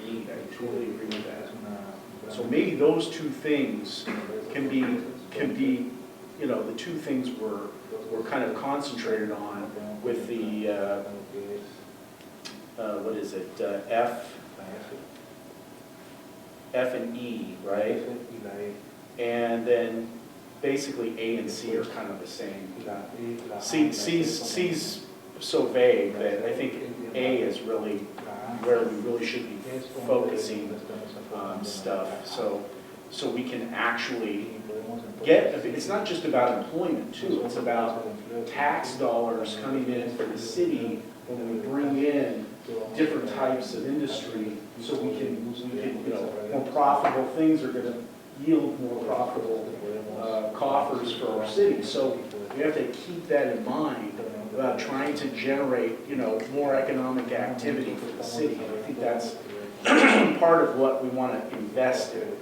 need. I totally agree with that. So maybe those two things can be, you know, the two things we're kind of concentrated on with the, what is it, F and E, right? And then basically A and C are kind of the same. C's so vague that I think A is really where we really should be focusing stuff. So we can actually get, it's not just about employment too, it's about tax dollars coming in for the city when we bring in different types of industry, so we can, you know, more profitable things are going to yield more profitable coffers for our city. So we have to keep that in mind about trying to generate, you know, more economic activity for the city. And I think that's part of what we want to invest in.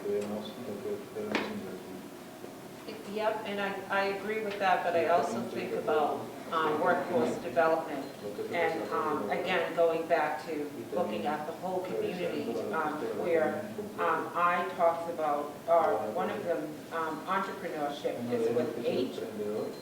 Yep, and I agree with that, but I also think about workforce development. And again, going back to looking at the whole community, where I talked about, one of them, entrepreneurship is with H,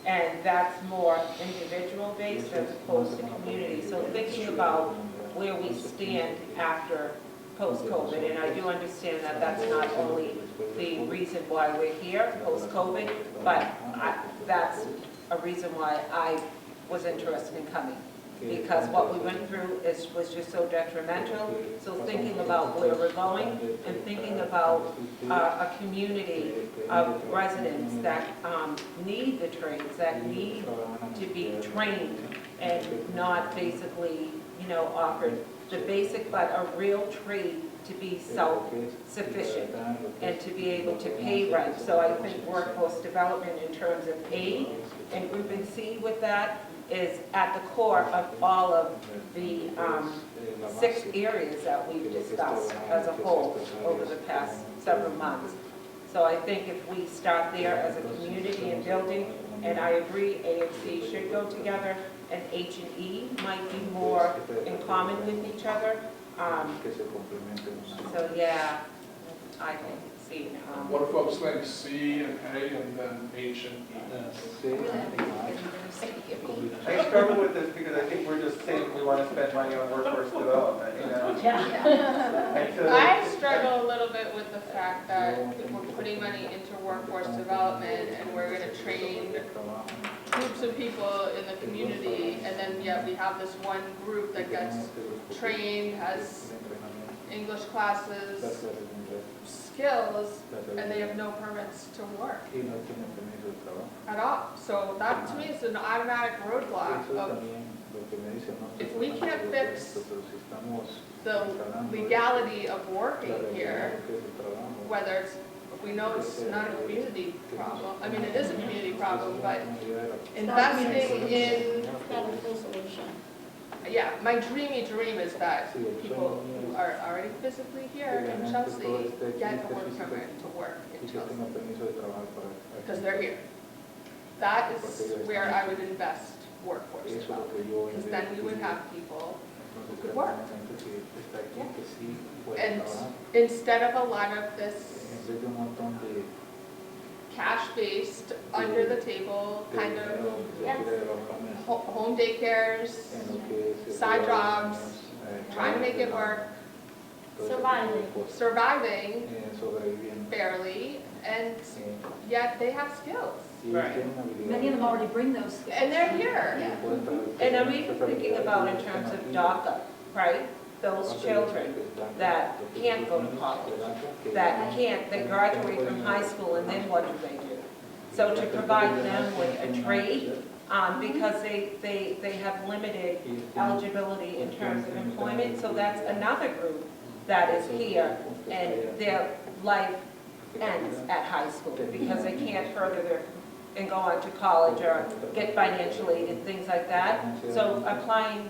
and that's more individual based as opposed to community. So thinking about where we stand after post-COVID, and I do understand that that's not only the reason why we're here, post-COVID, but that's a reason why I was interested in coming. Because what we went through was just so detrimental. So thinking about where we're going and thinking about a community of residents that need the trades, that need to be trained and not basically, you know, offered the basic, but a real trade to be self-sufficient and to be able to pay rent. So I think workforce development in terms of aid and grouping C with that is at the core of all of the 6 areas that we've discussed as a whole over the past several months. So I think if we start there as a community and building, and I agree A and C should go together, and H and E might be more in common with each other. So yeah, I think C. What do folks think? C and A and then H and E? I struggle with this because I think we're just saying we want to spend money on workforce development, you know? And so I struggle a little bit with the fact that if we're putting money into workforce development and we're going to train groups of people in the community, and then yet we have this one group that gets trained, has English classes, skills, and they have no permits to work at all. So that to me is an automatic roadblock of, if we can't fix the legality of working here, whether it's, we know it's not a community problem, I mean it is a community problem, but investing in, yeah, my dreamy dream is that people who are already physically here in Chelsea get a work permit to work in Chelsea, because they're here. That is where I would invest workforce development, because then we would have people who could work. Yeah. And instead of a lot of this cash-based, under-the-table kind of home daycares, side jobs, trying to make it work, surviving barely, and yet they have skills. Right. Many of them already bring those skills. And they're here. Yeah. And I'm even thinking about in terms of DACA, right? Those children that can't go to college, they graduate from high school, and then what do? So to provide them with a trade, because they have limited eligibility in terms of employment, so that's another group that is here, and their life ends at high school because they can't further their and go on to college or get financial aid and things like that. So applying,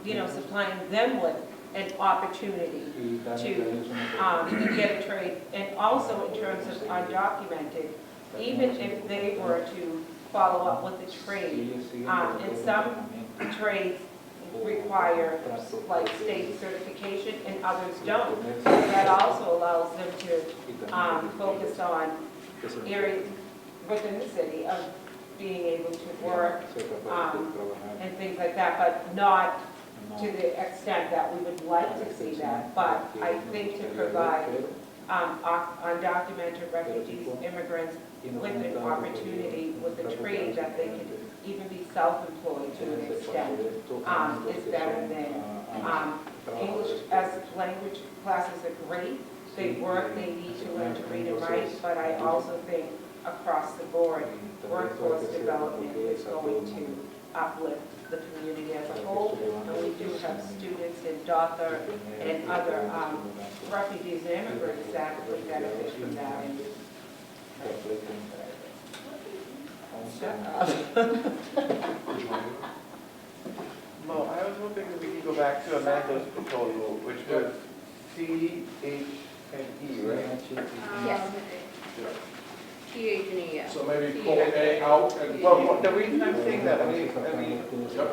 supplying them with an opportunity to get a trade. And also in terms of undocumented, even if they were to follow up with a trade, and some trades require like state certification and others don't. So that also allows them to focus on areas within the city of being able to work and things like that, but not to the extent that we would like to see that. But I think to provide undocumented refugees, immigrants with an opportunity with a trade that they can even be self-employed to an extent is better than English as language classes are great. They work, they need to learn to read and write, but I also think across the board, workforce development is going to uplift the community as a whole. And we do have students in DACA and other refugees and immigrants that would benefit from that. And Well, I was hoping that we could go back to Amanda's proposal, which was C, H, and E, right? Yes. T-H-N-E, yes. So maybe pull A out and. Well, the reason I'm saying that, my reasoning is because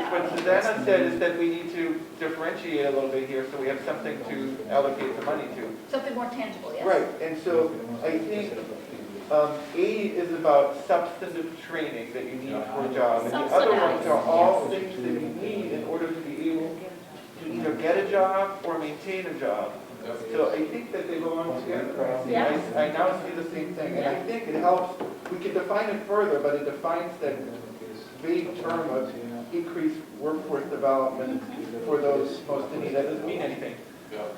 what Susanna said is that we need to differentiate a little bit here, so we have something to allocate the money to. Something more tangible, yes. Right, and so I think A is about substantive training that you need for a job, and the other ones are all things that you need in order to be able to either get a job or maintain a job. So I think that they belong together. I now see the same thing, and I think it helps, we can define it further, but it defines that vague term of increased workforce development for those most in need. That doesn't mean anything.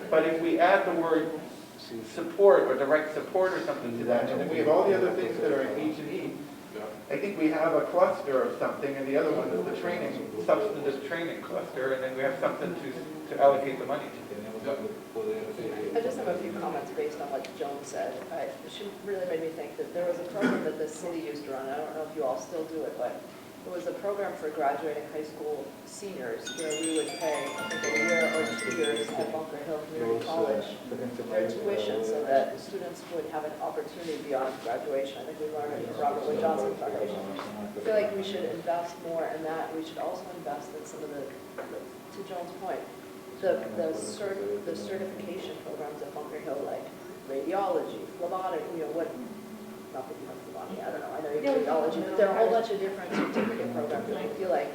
But if we add the word support or direct support or something to that, and then we have all the other things that are in H and E, I think we have a cluster of something, and the other one is the training, substantive training cluster, and then we have something to allocate the money to. I just have a few comments based on what Joan said. She really made me think that there was a program that the city used to run. I don't know if you all still do it, but it was a program for graduating high school seniors where we would pay, I think, a year or 2 years at Bunker Hill Community College their tuition so that students would have an opportunity beyond graduation. I think we learned it from Robert Wood Johnson Foundation. I feel like we should invest more in that. We should also invest in some of the, to Joan's point, the certification programs at Bunker Hill, like radiology, phlebotomy, not that you have phlebotomy, I don't know, I know you have radiology, but there are a whole bunch of different certificate programs, and I feel like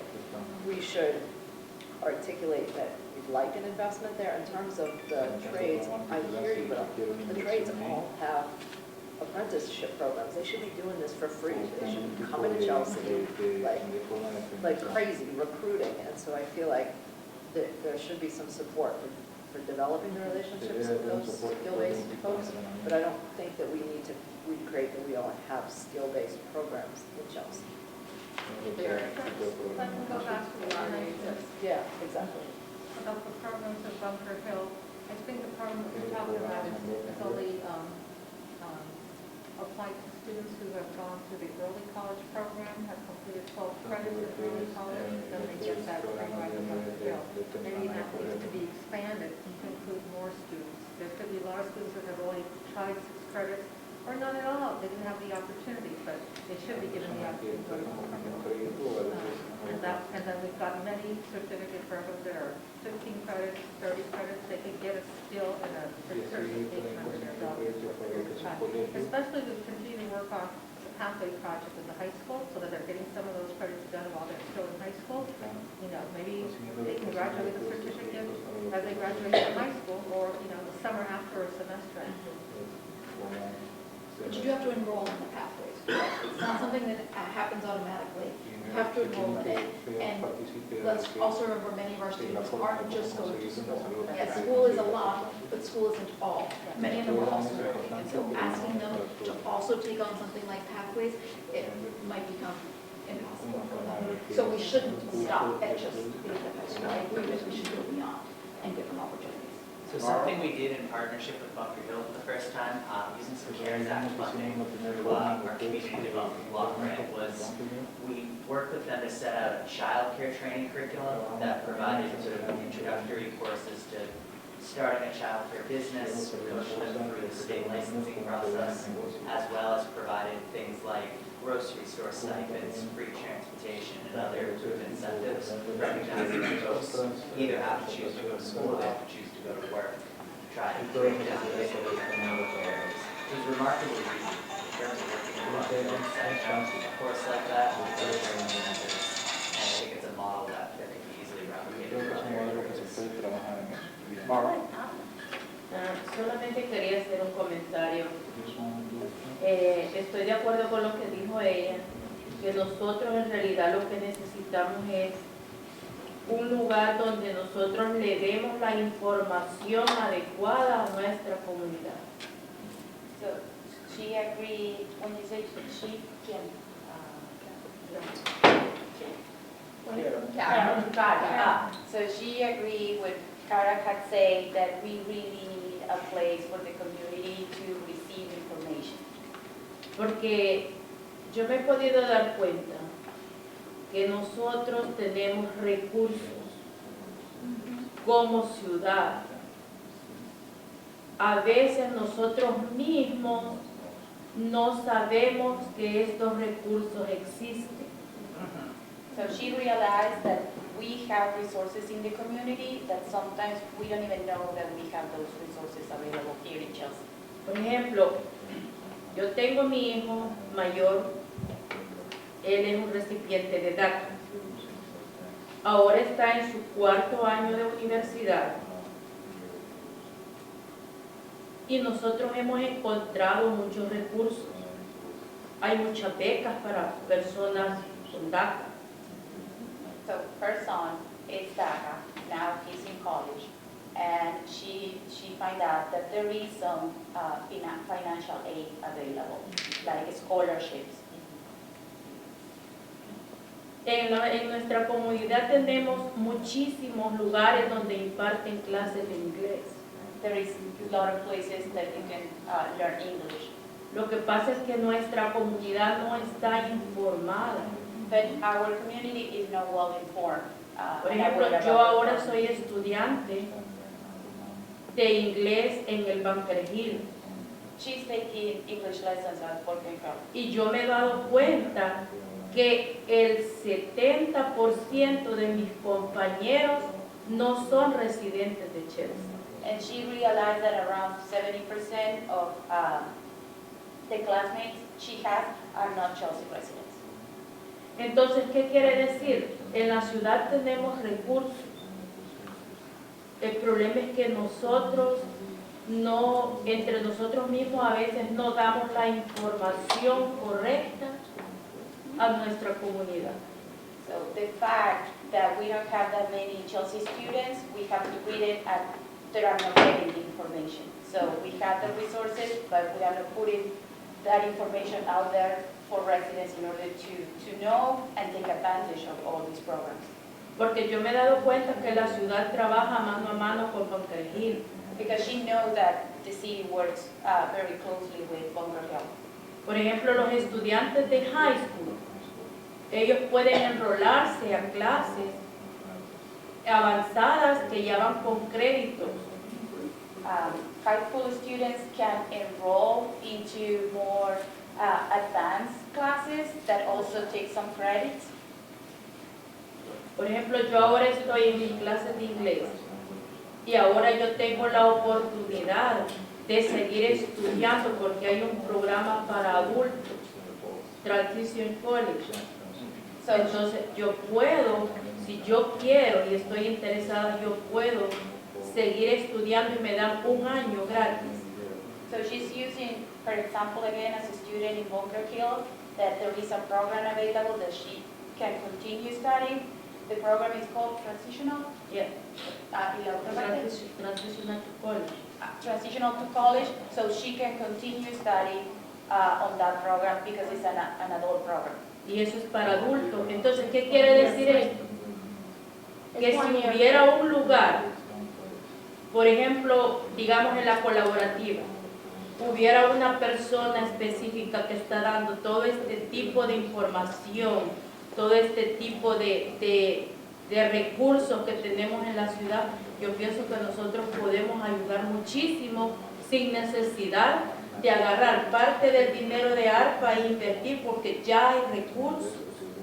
we should articulate that we'd like an investment there. In terms of the trades, I hear you, but the trades all have apprenticeship programs. They should be doing this for free. They should be coming to Chelsea like crazy, recruiting, and so I feel like there should be some support for developing the relationships with those skill-based folks, but I don't think that we need to recreate the wheel and have skill-based programs in Chelsea. Let me go back to the RNA. Yeah, exactly. About the programs at Bunker Hill, I think the program that we're talking about is only applied to students who have gone through the early college program, have completed 12 credits at early college, then they get that green light at Bunker Hill. Maybe that needs to be expanded to include more students. There could be a lot of students that have only tried 6 credits, or not at all. They didn't have the opportunity, but they should be given the opportunity to go to Bunker Hill. And then we've got many certificate programs that are 15 credits, 30 credits. They can get a skill and a certification under their belt for a period of time. Especially we continue to work on the pathway project in the high school so that they're getting some of those credits done while they're still in high school. Maybe they can graduate with a certificate as they graduate from high school, or, the summer after a semester. But you do have to enroll in the pathways. It's not something that happens automatically. You have to enroll in it. And let's also remember, many of our students aren't just going to school. Yes, school is a lot, but school isn't all. Many of them are also working. And so asking them to also take on something like pathways, it might become impossible for them. So we shouldn't stop at just being at high school. I agree that we should go beyond and give them opportunities. So something we did in partnership with Bunker Hill for the first time, using some CARES Act funding, our community development block grant, was we worked with them to set out a childcare training curriculum that provided sort of introductory courses to starting a childcare business, coached them through the state licensing process, as well as provided things like grocery store stipends, free transportation, and other sort of incentives, recognizing that folks either have to choose to go to school or they have to choose to go to work, to try to break down the economic barriers. It was remarkably easy in terms of working with a course like that with those training methods, and I think it's a model that can be easily replicated for other areas. Solamente quería hacer un comentario. Estoy de acuerdo con lo que dijo ella, que nosotros en realidad lo que necesitamos es un lugar donde nosotros le demos la información adecuada a nuestra comunidad. So she agreed, when you say she can, so she agreed with Kara had said that we really need a place for the community to receive information. Porque yo me he podido dar cuenta que nosotros tenemos recursos como ciudad. A veces nosotros mismos no sabemos que estos recursos existen. So she realized that we have resources in the community that sometimes we don't even know that we have those resources available here in Chelsea. Por ejemplo, yo tengo mi hijo mayor, él es un recipiente de DACA. Ahora está en su 4º año de universidad. Y nosotros hemos encontrado muchos recursos. Hay muchas becas para personas con DACA. So her son is DACA, now he's in college, and she find out that there is some financial aid available, like scholarships. En nuestra comunidad tenemos muchísimos lugares donde imparten clases de inglés. There is a lot of places that you can learn English. Lo que pasa es que nuestra comunidad no está informada. But our community is not well informed. Por ejemplo, yo ahora soy estudiante de inglés en el Bunker Hill. She's taking English lessons at Bunker Hill. Y yo me he dado cuenta que el 70% de mis compañeros no son residentes de Chelsea. And she realized that around 70% of the classmates she has are not Chelsea residents. Entonces, ¿qué quiere decir? En la ciudad tenemos recursos. El problema es que nosotros no, entre nosotros mismos a veces no damos la información correcta a nuestra comunidad. So the fact that we don't have that many Chelsea students, we have to read it and they are not getting the information. So we have the resources, but we are not putting that information out there for residents in order to know and take advantage of all these programs. Porque yo me he dado cuenta que la ciudad trabaja mano a mano con Bunker Hill. Because she knows that the city works very closely with Bunker Hill. Por ejemplo, los estudiantes de high school, ellos pueden enrolarse a clases avanzadas que ya van con créditos. High school students can enroll into more advanced classes that also take some credits. Por ejemplo, yo ahora estoy en mis clases de inglés y ahora yo tengo la oportunidad de seguir estudiando porque hay un programa para adultos, Transition College. Entonces yo puedo, si yo quiero y estoy interesada, yo puedo seguir estudiando y me dan un año gratis. So she's using, for example, again, as a student in Bunker Hill, that there is a program available that she can continue studying. The program is called Transitional. Yeah. Transitional to college. Transitional to college, so she can continue studying on that program because it's an adult program. Y eso es para adultos. Entonces, ¿qué quiere decir esto? Que si hubiera un lugar, por ejemplo, digamos en la colaborativa, hubiera una persona específica que está dando todo este tipo de información todo este tipo de recursos que tenemos en la ciudad, yo pienso que nosotros podemos ayudar muchísimo sin necesidad de agarrar parte del dinero de ARPA e invertir porque ya hay recursos.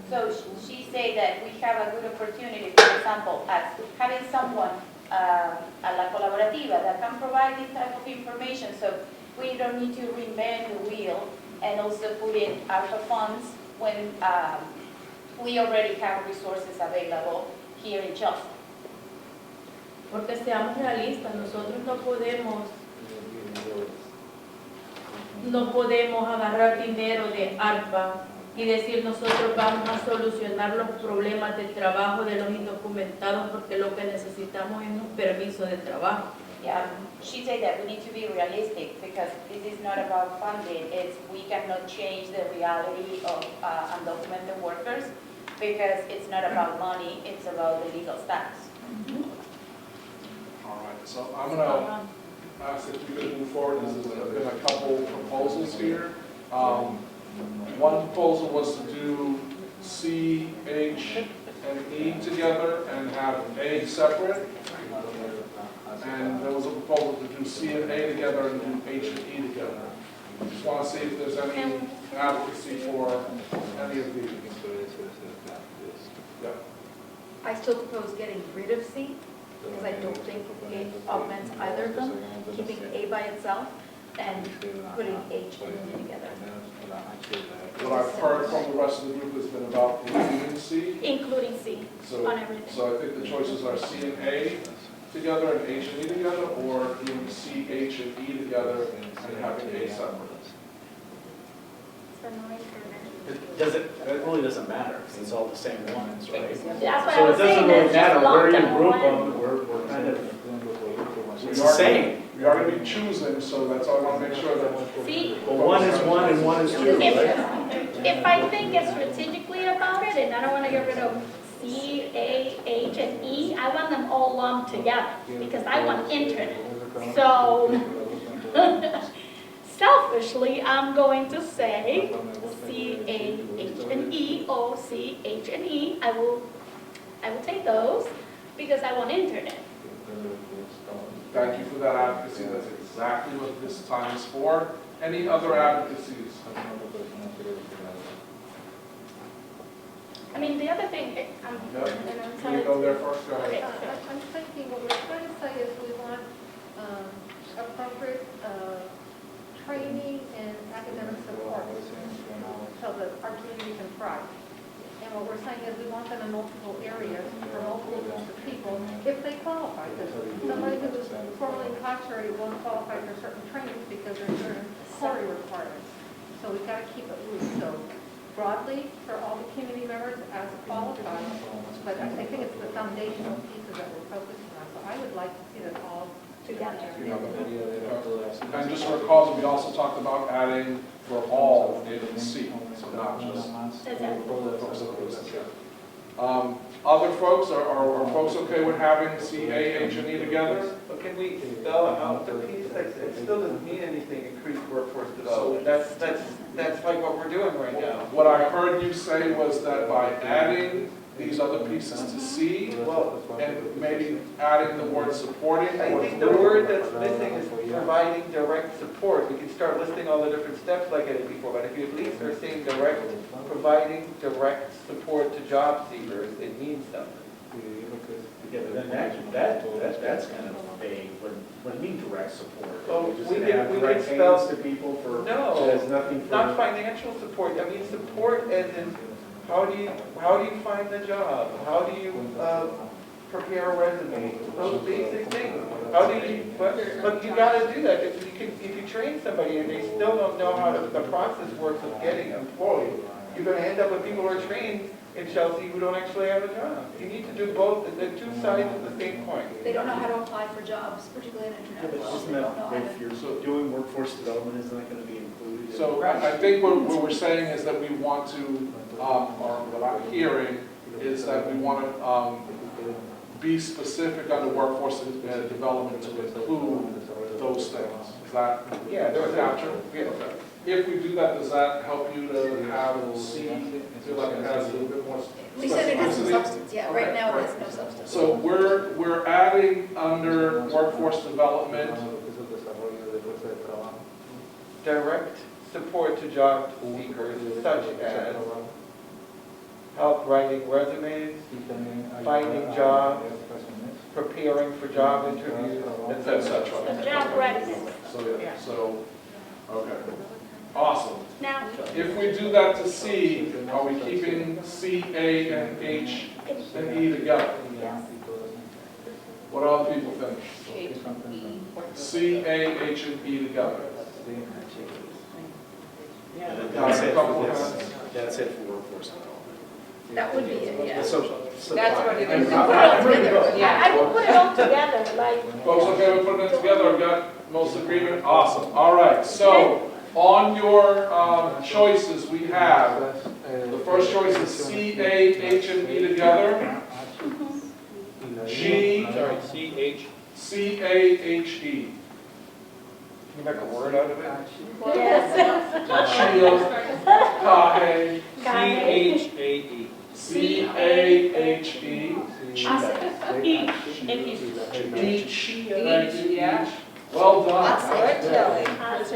So she said that we have a good opportunity, for example, as having someone a la colaborativa that can provide this type of information, so we don't need to reinvent the wheel and also put in ARPA funds when we already have resources available here in Chelsea. Porque seamos realistas, nosotros no podemos agarrar dinero de ARPA y decir nosotros vamos a solucionar los problemas de trabajo de los indocumentados porque lo que necesitamos es un permiso de trabajo. Yeah, she said that we need to be realistic because this is not about funding. It's we cannot change the reality of undocumented workers because it's not about money. It's about the legal status. All right, so I'm gonna ask if we could move forward. There's been a couple proposals here. One proposal was to do C, H, and E together and have A separate. And there was a proposal to do C and A together and do H and E together. Just want to see if there's any advocacy for any of these. Yeah. I still propose getting rid of C, because I don't think it augments either of them, keeping A by itself and putting H and E together. What I've heard from the rest of the group has been about including C. Including C on everything. So I think the choices are C and A together and H and E together, or doing C, H, and E together and having A separate. It really doesn't matter, because it's all the same ones, right? That's what I So it was saying, doesn't really let's just matter lump where you them group all in. them, we're kind of, We it's the are- same. We are going to be choosing, so that's why I want to make sure that. See, Well, one is one and one is two, right? if I think it's strategically about it, and I don't want to get rid of C, A, H, and E, I want them all lumped together, because I want internet. So, selfishly, I'm going to say C, A, H, and E, O, C, H, and E. I will take those, because I want internet. Thank you for that advocacy. That's exactly what this time is for. Any other advocacies? I mean, the other thing, Yep. Can you go there first? Go ahead. I'm thinking what we're trying to say is we want appropriate training and academic support so that our community can thrive. And what we're saying is we want them in multiple areas for multiple groups of people if they qualify. Because somebody who was formerly incarcerated won't qualify for certain trainings because there's certain quality requirements. So we've got to keep it loose. So broadly for all the community members as qualified, but I think it's the foundational pieces that we're focusing on. So I would like to see that all together. And just recall that we also talked about adding for all in C, so not just. Other folks, are folks okay with having C, A, H, and E together? But can we spell out the piece? It still doesn't mean anything, increased workforce development. That's like what we're doing right now. What I heard you say was that by adding these other pieces to C, and maybe adding the word supporting. I think the word that's missing is providing direct support. We can start listing all the different steps like I did before, but if you at least are saying providing direct support to job seekers, it means something. Yeah, but then that's kind of vague. What do you mean direct support? Oh, You're just we gonna can- have we direct can spell- payments to people for, No, that has nothing for. not financial support. I mean support as in how do you find the job? How do you prepare a resume? Those basic things. How do you? But you got to do that. If you train somebody and they still don't know how the process works of getting employed, you're going to end up with people who are trained in Chelsea who don't actually have a job. You need to do both. The two sides of the same coin. They don't know how to apply for jobs, particularly in Yeah, internet. but isn't that, if you're doing workforce development, isn't that going to be included? in- So I think what we're saying is that we want to, or what I'm hearing is that we want to be specific on the workforce development to include those things. Is that Yeah, capture? Yeah. if we do that, does that help you to have C, feel like it has a little bit more? We said it has some specificity? substance, yeah, right Okay, now it right. has no substance. So we're adding under workforce development, Direct support to job seekers such as help writing resumes, finding jobs, preparing for job interviews, etc. etc. Job readiness. So, yeah, so, okay. Awesome. Now, If we do that to C, are we keeping C, A, and H, and E together? What do other people think? C, A, H, and E together. That's it for workforce development. That would be it, yeah. So That's what it And is. I will put it all together, like, folks, okay, we're putting it together, we've got most agreement, awesome. All right, so on your choices, we have, the first choice is C, A, H, and E together. G, C, A, H, E. Can you make a word out of it? yes. Chia, Kahe, C-H-A-E. C-A-H-E. Each. Each, thank you, each. Well done. That's it. Ase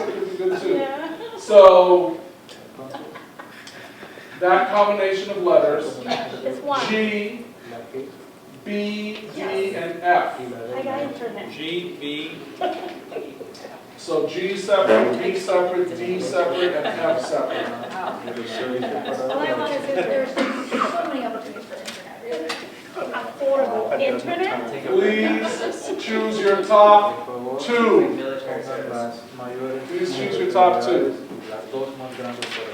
could be good too. So, that combination of letters, It's one. G, B, D, and F. I got internet. G, B, So G separate, B separate, D separate, and F separate. All I want is if there's so many opportunities for internet, really. Affordable internet? Please choose your top two. Military service. Please choose your top two.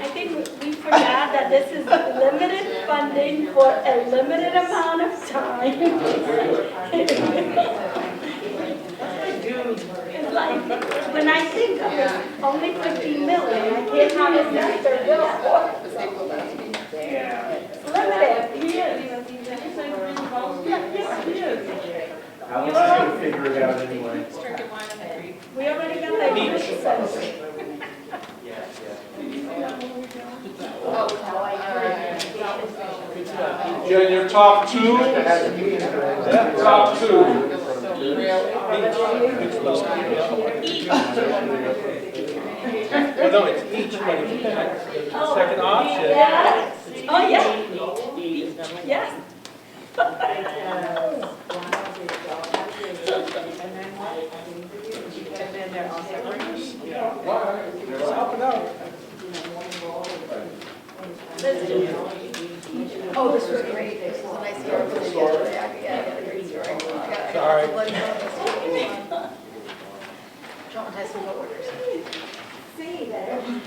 I think we forgot that this is limited funding for a limited amount of time. It's like, when I think of it, only 15 million, I can't have it necessary bill for. Limited, he is. Yes, he is. I was just gonna figure it out anyway. We already got that unit sense. Again, your top two. Top two. well, no, it's each, but if you check the second option. Yes. Oh, yeah. Yes. Oh, this was great. This was a nice article yesterday. I got a great story. I got bloody traumatized some coworkers. See that. I'm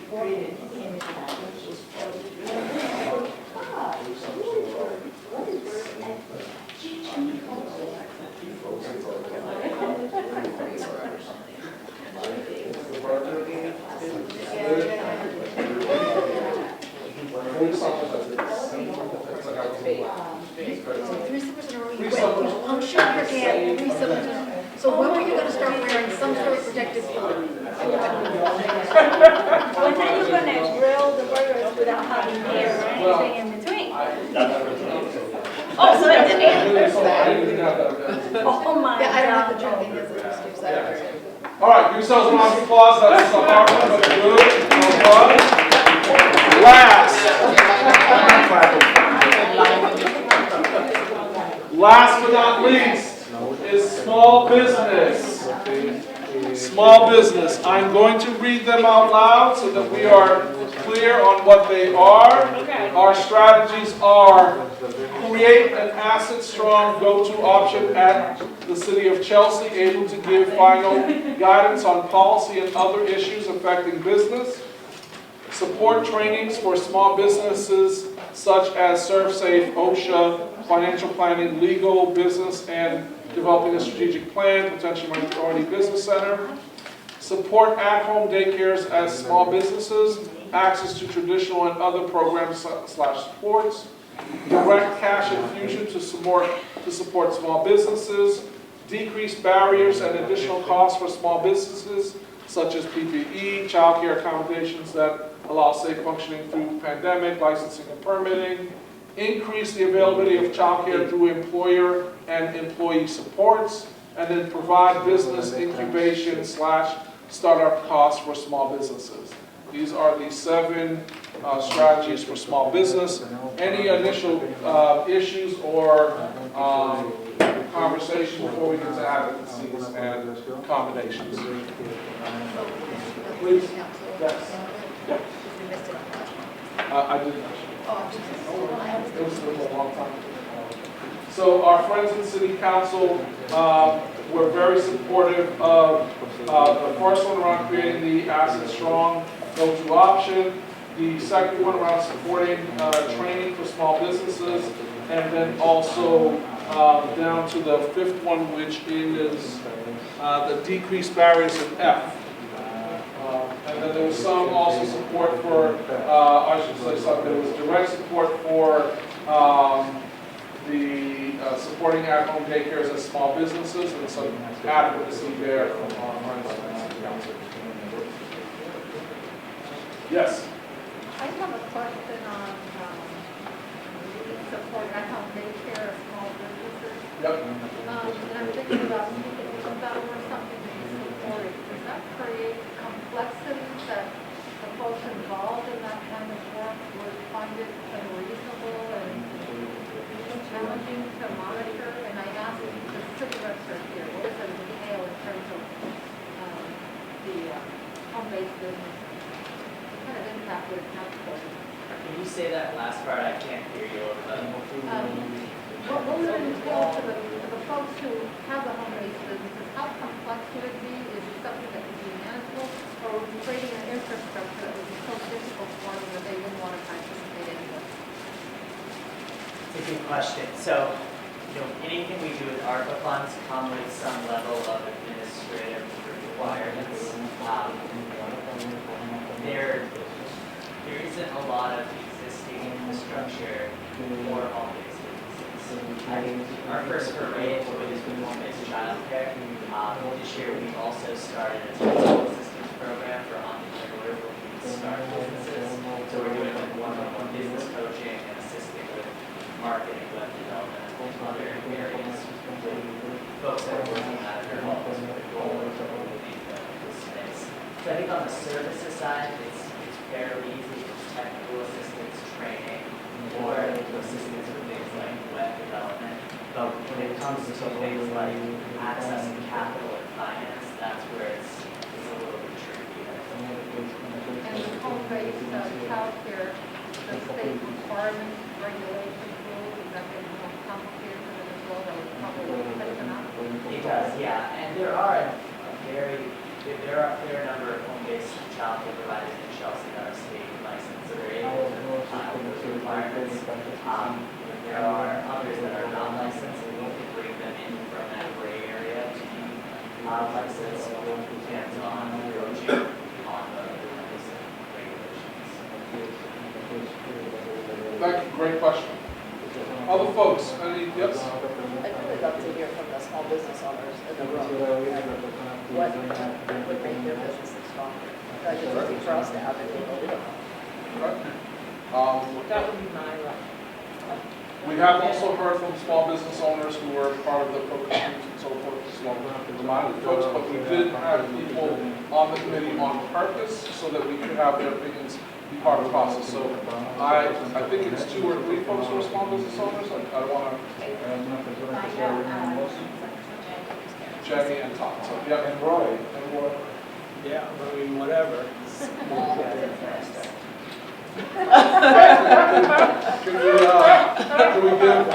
sure you can. 3 summers in a row. So when were you going to start wearing some sort of protective clothing? When are you gonna grill the burgers without having hair or anything in between? Oh, so it's an Oh my Yeah, I don't have God. the jumping as an excuse. I don't care. All right, give yourselves a round of applause. That's a hard one, but good. Well done. Last but not least is small business. Small business. I'm going to read them out loud so that we are clear on what they are. Our strategies are create an asset-strong go-to option at the City of Chelsea, able to give final guidance on policy and other issues affecting business. Support trainings for small businesses such as ServSafe, OSHA, financial planning, legal, business, and developing a strategic plan, potentially minority business center. Support at-home daycares as small businesses, access to traditional and other programs / supports. Direct cash infusion to support small businesses. decrease barriers and additional costs for small businesses, such as PPE, childcare accommodations that allow safe functioning through pandemic, licensing and permitting, increase the availability of childcare through employer and employee supports, and then provide business incubation / startup costs for small businesses. These are the 7 strategies for small business. Any initial issues or conversation before we get to advocacies and accommodations? Please. Yes. I didn't actually. It was a long time ago. So our friends in City Council were very supportive of the first one around creating the asset strong go-to option, the second one around supporting training for small businesses, and then also down to the 5th one, which is the decreased barriers in F. And then there was some also support for, I should say something, there was direct support for the supporting at-home daycares as small businesses, and some advocacy there from our friends in City Council. Yes? I have a question on support at-home daycare of small businesses. Yep. And I'm thinking about if that were something to be supported, does that create complexities that the folks involved in that kind of work would find it unreasonable and challenging to monitor? And I asked the city reps here, what does it entail in terms of the home-based business? What kind of impact would it have for them? Can you say that last part? I can't hear you over that. What will it entail to the folks who have the home-based businesses? How complex would it be? Is it something that would be manageable? Or would be creating an infrastructure that would be so difficult for them that they wouldn't want to participate anyway? It's a good question. So, anything we do with ARPA funds come with some level of administrative requirements. There isn't a lot of existing infrastructure for home-based businesses. I think our first foray into it is with home-based childcare. This year we've also started a technical assistance program for entrepreneurs looking to start businesses. So we're doing one-on-one business coaching and assisting with marketing, web development, and other areas with folks that are working out of their homes with the goal of opening the space. So I think on the services side, it's fairly easy. It's technical assistance, training, or assistance with things like web development. But when it comes to things like accessing capital and finance, that's where it's a little bit tricky. And the home-based childcare, the state requirements, regulations, rules, is that going to be more complicated for them as well? That would probably affect them out. It does, yeah. And there are a fair number of home-based childcare providers in Chelsea that are state licensed, so they're able to comply with those requirements. There are others that are not licensed, and we need to bring them in from that gray area to be licensed, hands-on approaching on the regulations. Thank you, great question. Other folks, any, yes? I'd really love to hear from the small business owners in the room. What would make their businesses stronger? It's easy for us to advocate, but we don't know. That would be my We have also heard from small business owners who were part of the focus groups and so forth, so reminded folks, but we did have people on the committee on purpose so that we could have their opinions be part of the process. So I think it's 2 or 3 folks who are small business owners. I don't want to. Jenny and Tom. So yeah, and Roy. Yeah, I mean, whatever. Can we give?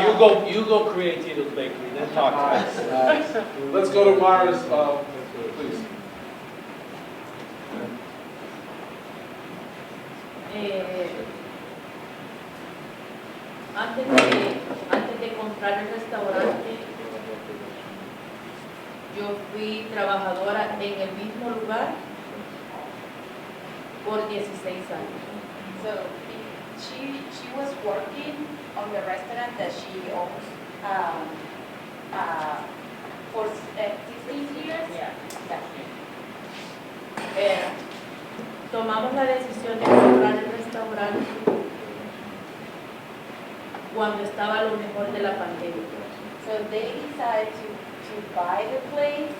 You go create Tito's Bakery, then talk to us. Let's go to Myra's, please. Antes de comprar el restaurante, yo fui trabajadora en el mismo lugar por 16 años. So she was working on the restaurant that she owns For 16 years? Yeah. Tomamos la decisión de comprar el restaurante cuando estaba lo mejor de la pandemia. So they decided to buy the place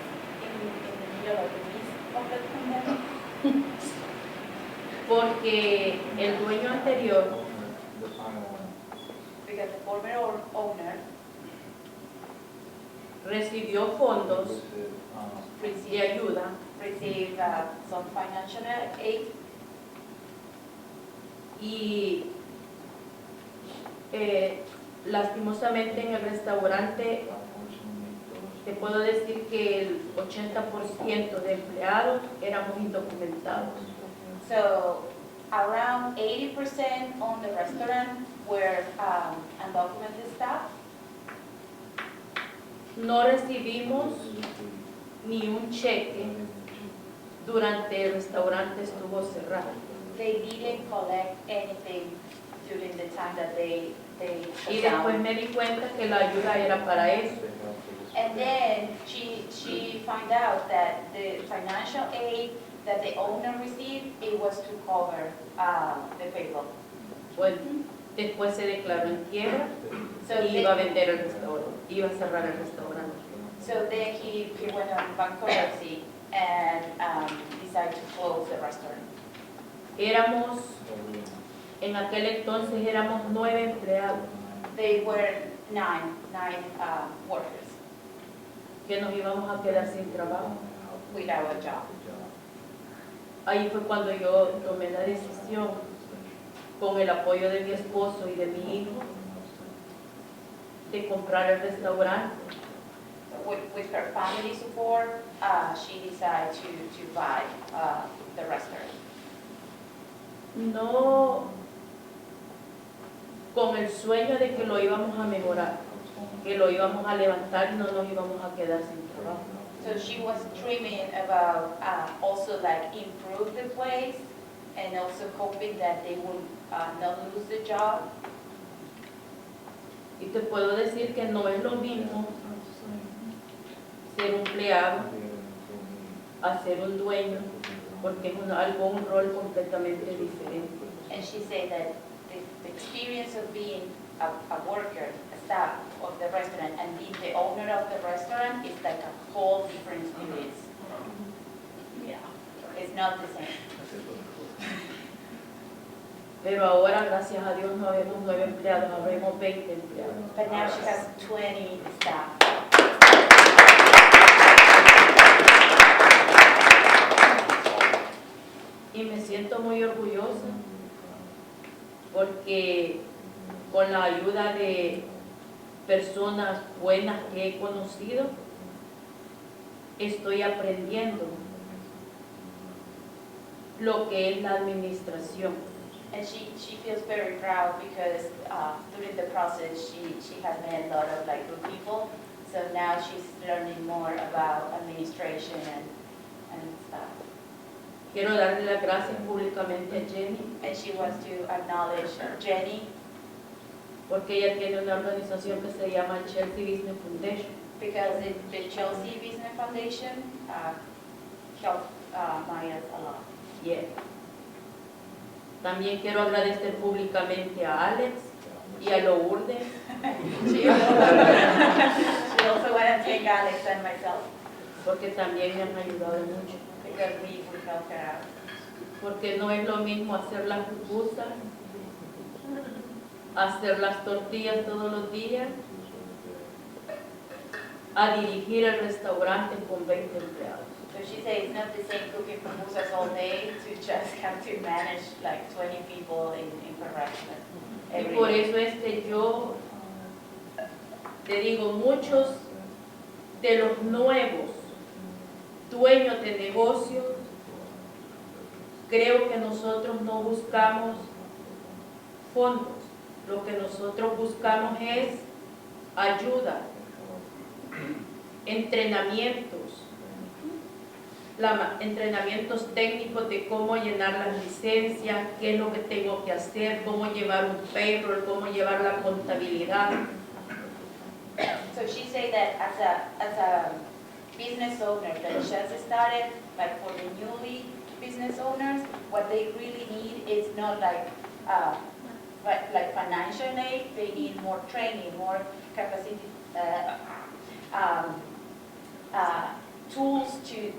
in the middle of the midst of the pandemic. Porque el dueño anterior Because the former owner recibió fondos de ayuda received some financial aid, y lastimosamente en el restaurante te puedo decir que el 80% de empleados éramos indocumentados. so around 80% on the restaurant were undocumented staff. No recibimos ni un cheque durante el restaurante estuvo cerrado. They didn't collect anything during the time that they Y shut después down. me di cuenta que la ayuda era para eso. And then she found out that the financial aid that the owner received, it was to cover the payroll. Bueno, después se declaró en quiebra So y iba a then, vender el restaurante, iba a cerrar el restaurante. so then he went on bankruptcy and decided to close the restaurant. Éramos, en aquel entonces éramos 9 empleados They were nine workers que nos íbamos a quedar sin trabajo. without a job. Ahí fue cuando yo tomé la decisión, con el apoyo de mi esposo y de mi hijo, de comprar el restaurante. With her family support, she decided to buy the restaurant. No con el sueño de que lo íbamos a mejorar, que lo íbamos a levantar y no nos íbamos a quedar sin trabajo. So she was dreaming about also like improve the place and also hoping that they would not lose the job. Y te puedo decir que no es lo mismo ser un empleado a ser un dueño, porque es un rol completamente diferente. And she said that the experience of being a worker, a staff of the restaurant and being the owner of the restaurant is like a whole different experience. Yeah, it's not the same. Pero ahora, gracias a Dios, no habemos 9 empleados, habremos 20 empleados. But now she has 20 staff. Y me siento muy orgullosa porque con la ayuda de personas buenas que he conocido, estoy aprendiendo lo que es la administración. And she feels very proud because during the process she has met a lot of like good people. So now she's learning more about administration and stuff. Quiero darle las gracias públicamente a Jenny And she wants to acknowledge Jenny porque ella tiene una organización que se llama Chelsea Business Foundation. because the Chelsea Business Foundation helped Maya a lot. Yeah. También quiero agradecer públicamente a Alex y a Lourdes She also want to thank Alex and myself porque también me han ayudado mucho. because we helped her out. Porque no es lo mismo hacer las pupusas, hacer las tortillas todos los días, a dirigir el restaurante con 20 empleados. So she says it's not the same cooking pupusas all day to just have to manage like 20 people in her restaurant. Y every por day. eso es que yo te digo, muchos de los nuevos dueños de negocios, creo que nosotros no buscamos fondos, lo que nosotros buscamos es ayuda, entrenamientos, entrenamientos técnicos de cómo llenar las licencias, qué es lo que tengo que hacer, cómo llevar un payroll, cómo llevar la contabilidad. So she said that as a business owner that just started, like for the newly business owners, what they really need is not like financial aid. They need more training, more capacity, tools to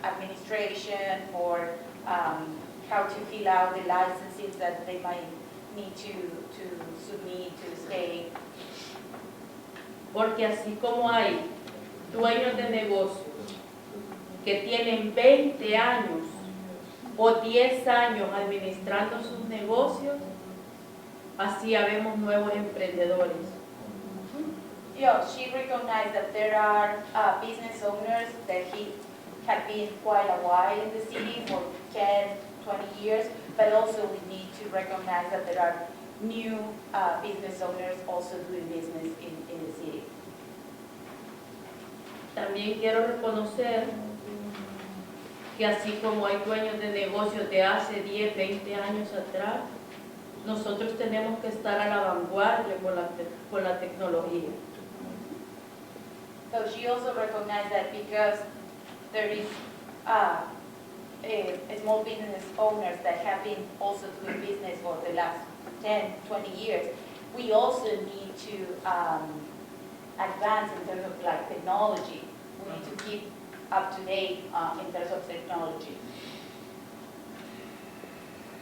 administration, or how to fill out the licenses that they might need to submit to the state. Porque así como hay dueños de negocios que tienen 20 años o 10 años administrando sus negocios, así habemos nuevos emprendedores. Yeah, she recognized that there are business owners that have been quite a while in the city for 10, 20 years, but also we need to recognize that there are new business owners also doing business in the city. También quiero reconocer que así como hay dueños de negocios de hace 10, 20 años atrás, nosotros tenemos que estar a la vanguardia con la tecnología. So she also recognized that because there is small business owners that have been also doing business for the last 10, 20 years, we also need to advance in terms of like technology. We need to keep up to date in terms of technology.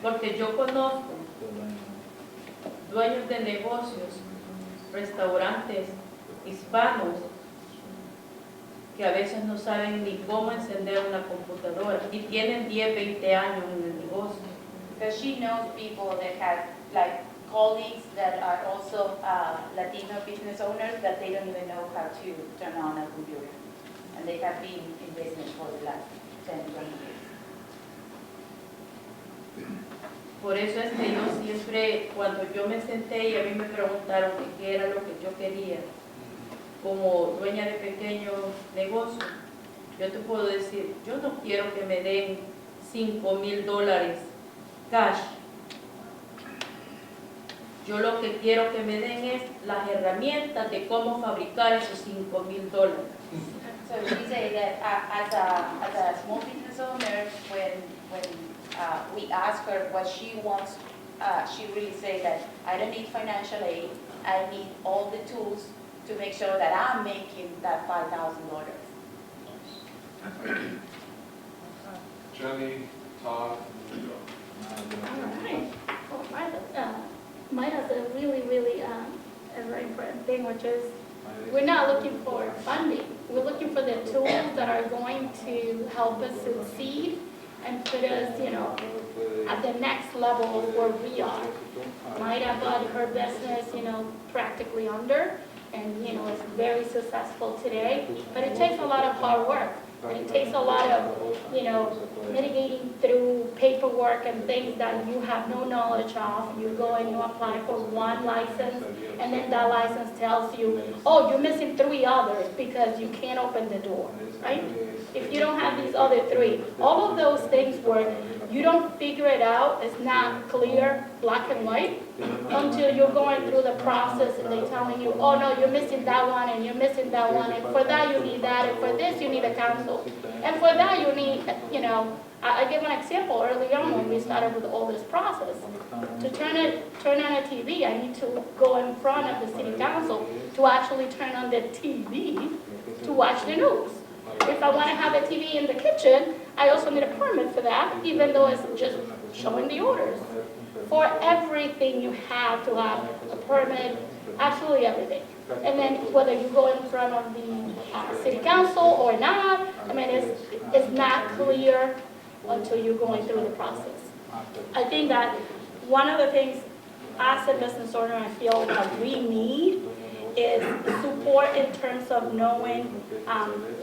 Porque yo conozco dueños de negocios, restaurantes hispanos, que a veces no saben ni cómo encender una computadora y tienen 10, 20 años en el negocio. Because she knows people that have like colleagues that are also Latino business owners that they don't even know how to turn on a computer. And they have been in business for the last 10, 20 years. Por eso es que yo siempre, cuando yo me senté y a mí me preguntaron qué era lo que yo quería, como dueña de pequeño negocio, yo te puedo decir, yo no quiero que me den $5,000 cash. Yo lo que quiero que me den es las herramientas de cómo fabricar esos $5,000. So she said that as a small business owner, when we ask her what she wants, she really said that I don't need financial aid. I need all the tools to make sure that I'm making that $5,000. Jenny, Todd, and Joe. All right. Well, mine has a really a very important thing, which is we're not looking for funding. We're looking for the tools that are going to help us succeed and put us, at the next level where we are. Maida bought her business, practically under, and, is very successful today. But it takes a lot of hard work. And it takes a lot of, mitigating through paperwork and things that you have no knowledge of. You go and you apply for one license, and then that license tells you, oh, you're missing 3 others because you can't open the door, right? If you don't have these other 3, all of those things where you don't figure it out, it's not clear, black and white, until you're going through the process and they're telling you, oh no, you're missing that one and you're missing that one, and for that you need that, and for this you need a counsel, and for that you need, I give an example early on when we started with all this process. To turn on a TV, I need to go in front of the city council to actually turn on the TV to watch the news. If I want to have a TV in the kitchen, I also need a permit for that, even though it's just showing the orders. For everything, you have to have a permit, absolutely everything. And then whether you go in front of the city council or not, it's not clear until you're going through the process. I think that one of the things as a business owner I feel that we need is support in terms of knowing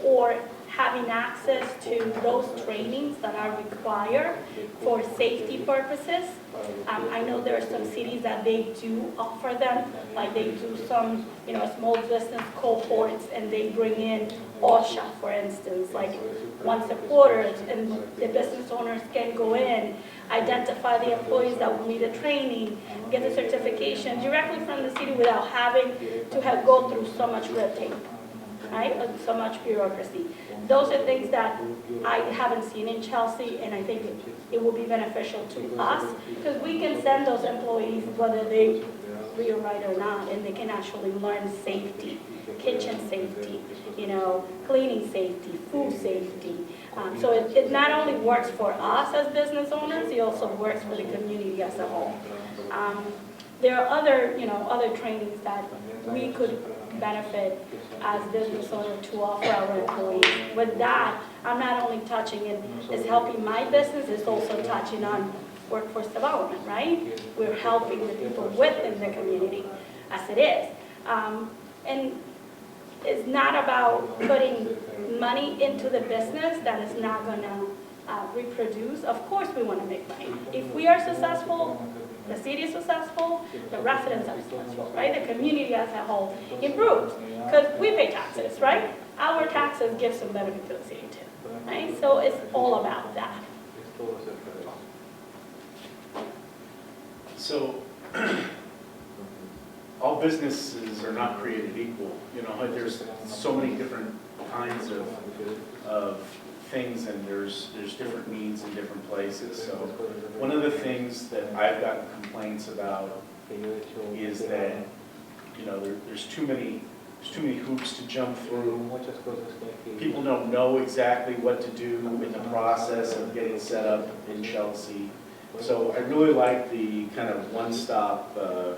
or having access to those trainings that are required for safety purposes. I know there are some cities that they do offer them, like they do some, small business cohorts, and they bring in OSHA, for instance, like once a quarter, and the business owners can go in, identify the employees that will need a training, get the certification directly from the city without having to go through so much red tape, right? And so much bureaucracy. Those are things that I haven't seen in Chelsea, and I think it will be beneficial to us, because we can send those employees, whether they read or write or not, and they can actually learn safety, kitchen safety, cleaning safety, food safety. So it not only works for us as business owners, it also works for the community as a whole. There are other trainings that we could benefit as business owners to offer our employees. With that, I'm not only touching it's helping my business, it's also touching on workforce development, right? We're helping the people within the community as it is. And it's not about putting money into the business that is not going to reproduce. Of course we want to make money. If we are successful, the city is successful, the residents are successful, right? The community as a whole improves, because we pay taxes, right? Our taxes give some benefit to the city too, right? So it's all about that. So, all businesses are not created equal. There's so many different kinds of things, and there's different needs in different places. So, one of the things that I've gotten complaints about is that there's too many hoops to jump through. People don't know exactly what to do in the process of getting set up in Chelsea. So I really like the kind of one-stop, the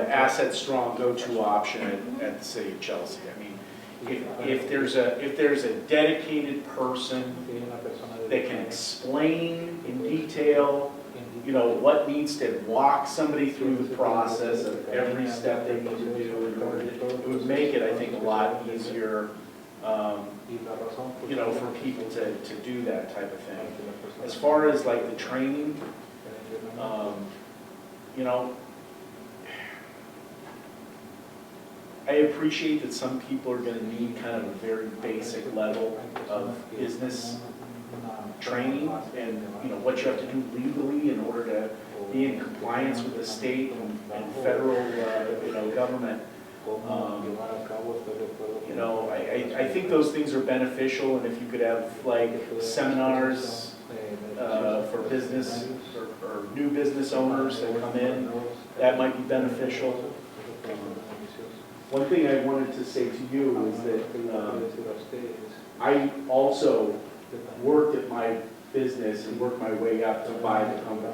asset strong go-to option at the city of Chelsea. I mean, if there's a dedicated person that can explain in detail, what needs to walk somebody through the process of every step they need to do in order it would make it, I think, a lot easier. For people to do that type of thing. As far as like the training, I appreciate that some people are going to need kind of a very basic level of business training and what you have to do legally in order to be in compliance with the state and federal government. I think those things are beneficial, and if you could have like seminars for business or new business owners that come in, that might be beneficial. One thing I wanted to say to you is that I also worked at my business and worked my way up to buy the company.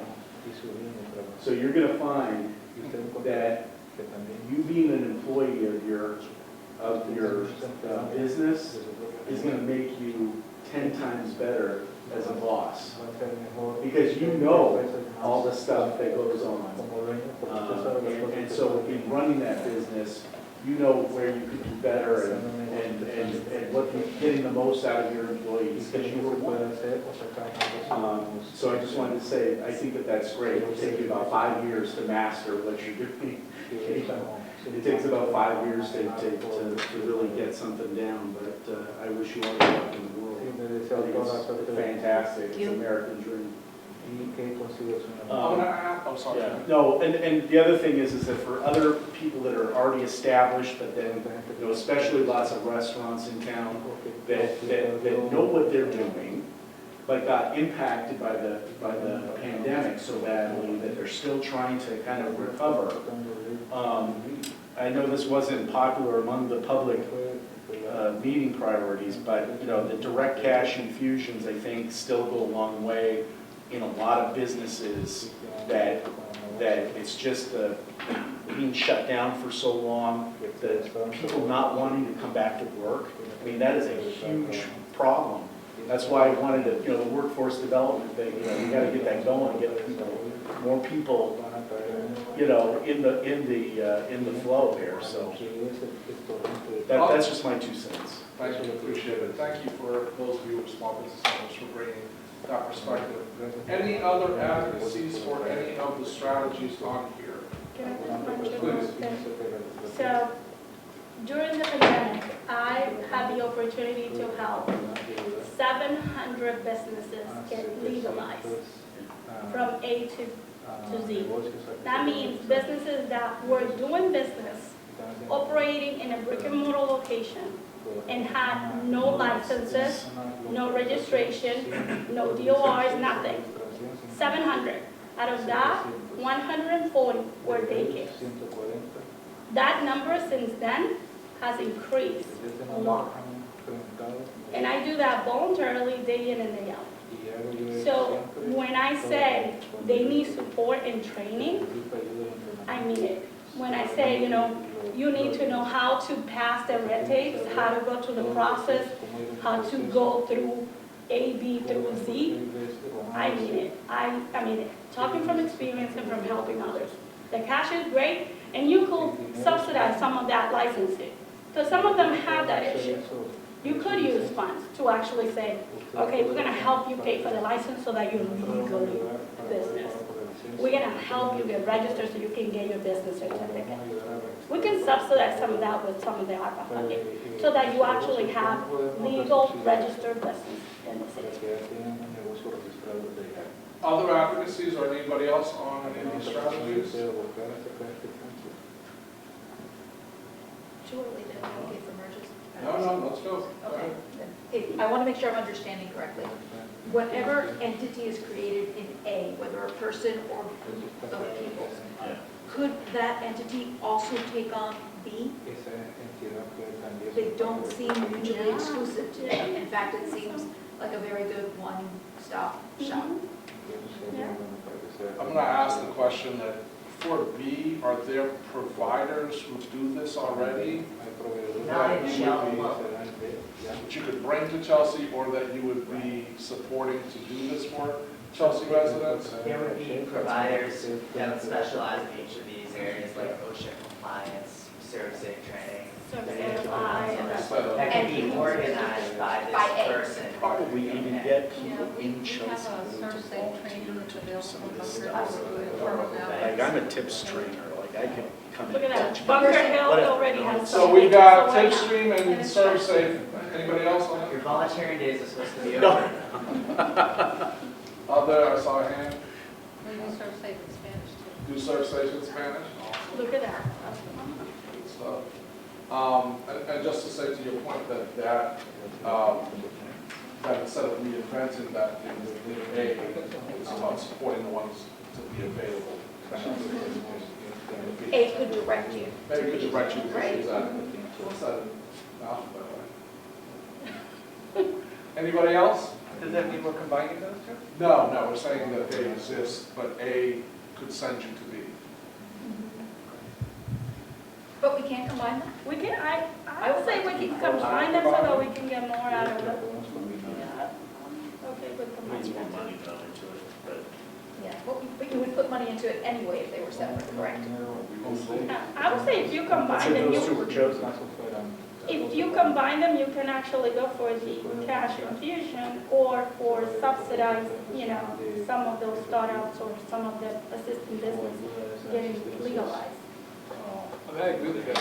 So you're going to find that you being an employee of your business is going to make you 10 times better as a boss, because you know all the stuff that goes on. And so in running that business, you know where you could do better and what you're getting the most out of your employees, because you were one. So I just wanted to say, I think that that's great. It'll take you about 5 years to master what you're doing. It takes about 5 years to really get something down, but I wish you all the luck in the world. I think it's fantastic. It's an American dream. I'm sorry. Yeah. No, and the other thing is that for other people that are already established, but then, especially lots of restaurants in town that know what they're doing, but got impacted by the pandemic so badly that they're still trying to kind of recover. I know this wasn't popular among the public meeting priorities, but the direct cash infusions, I think, still go a long way in a lot of businesses that it's just being shut down for so long, the people not wanting to come back to work. I mean, that is a huge problem That's why I wanted to, the workforce development thing, you gotta get that going, get more people, in the flow here, so. That's just my 2 cents. Thank you, appreciate it. Thank you for those of you who are small business owners for bringing that perspective. Any other advocacies for any of the strategies on here? Can I just mention Please. one thing? So, during the pandemic, I had the opportunity to help 700 businesses get legalized from A to Z. That means businesses that were doing business, operating in a brick and mortar location, and had no licenses, no registration, no DORs, nothing. 700. Out of that, 140 were daycares. That number since then has increased a lot. And I do that voluntarily day in and day out. So when I say they need support and training, I mean it. When I say, you need to know how to pass the red tapes, how to go through the process, how to go through A, B through Z, I mean it. I mean it. Talking from experience and from helping others. The cash is great, and you could subsidize some of that licensing. Because some of them have that issue. You could use funds to actually say, okay, we're going to help you pay for the license so that you're legally a business. We're going to help you get registered so you can get your business certificate. We can subsidize some of that with some of the ARPA funding so that you actually have legal registered business in the city. Other advocacies or anybody else on any of these strategies? Too early to advocate for mergers? No, let's go. Okay. I want to make sure I'm understanding correctly. Whatever entity is created in A, whether a person or of people, could that entity also take on B? They don't seem mutually exclusive to me. In fact, it seems like a very good one-stop shop. I'm going to ask the question that for B, are there providers who do this already? Not in Chelsea. That you could bring to Chelsea, or that you would be supporting to do this for Chelsea residents? There would be providers that would specialize in each of these areas, like OSHA compliance, service-safe training. That can be organized by this person. Probably even get people in We Chelsea. have a service safe training that's available. Like, I'm a tips trainer, like, I can come in Look at and that. touch. Bunker Hill already has So something. we've got So why not? Tipstream and ServSafe. Anybody else on that? Your volunteering days are supposed to be No. over. Other, I saw a hand. We do serve safe in Spanish too. Do ServSafe in Spanish? Look at that. Good stuff. And just to say to your point that instead of reinventing that in A, it's about supporting the ones to be available. A could direct you. Maybe could direct you to Right. use that. What's that in alphabet, right? Anybody else? Does that mean we're combining those two? No, we're saying that they exist, but A could send you to B. But we can't combine them? We can, I would say we can combine them so that we can get more out of them. Okay, with the Needs money. more money going into it, but. Yeah. But you would put money into it anyway if they were separate, correct? I would say if you combine So them, those two you, were chosen. if you combine them, you can actually go for the cash infusion or for subsidize, some of those startups or some of the assistant business getting legalized. I mean, I agree with you as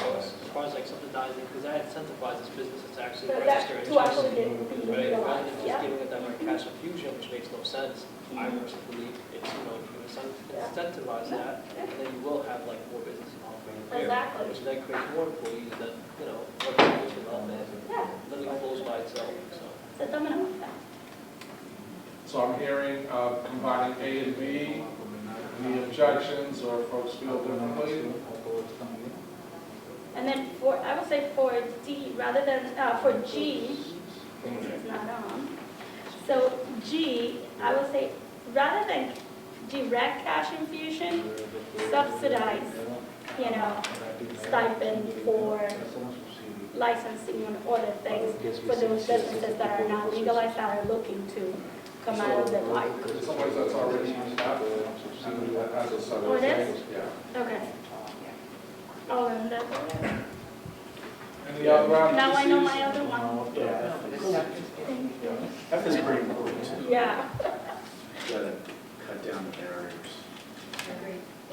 far as like subsidizing, because that incentivizes businesses to actually So register that, in to actually Chelsea. get Right, rather legalized, than just yeah. giving it them like cash infusion, which makes no sense. I personally believe it's, if you incentivize that, then you will have like more business offering there. Exactly. Which then creates more employees, and then, more business development, Yeah. then it flows by itself, so. It's a domino effect. So I'm hearing combining A and B. Any objections or folks feel differently? And then I would say for D, rather than, for G, it's not on. So G, I would say, rather than direct cash infusion, subsidize, stipend for licensing and other things for those businesses that are not legalized, that are looking to come out of the pipe. In some ways, that's already used that as a sub. Oh, it is? Yeah. Okay. Oh, and that, Any other RTCs? now I know my other one. Yeah, Thank you. that is pretty important too. Yeah, Gotta cut down the barriers.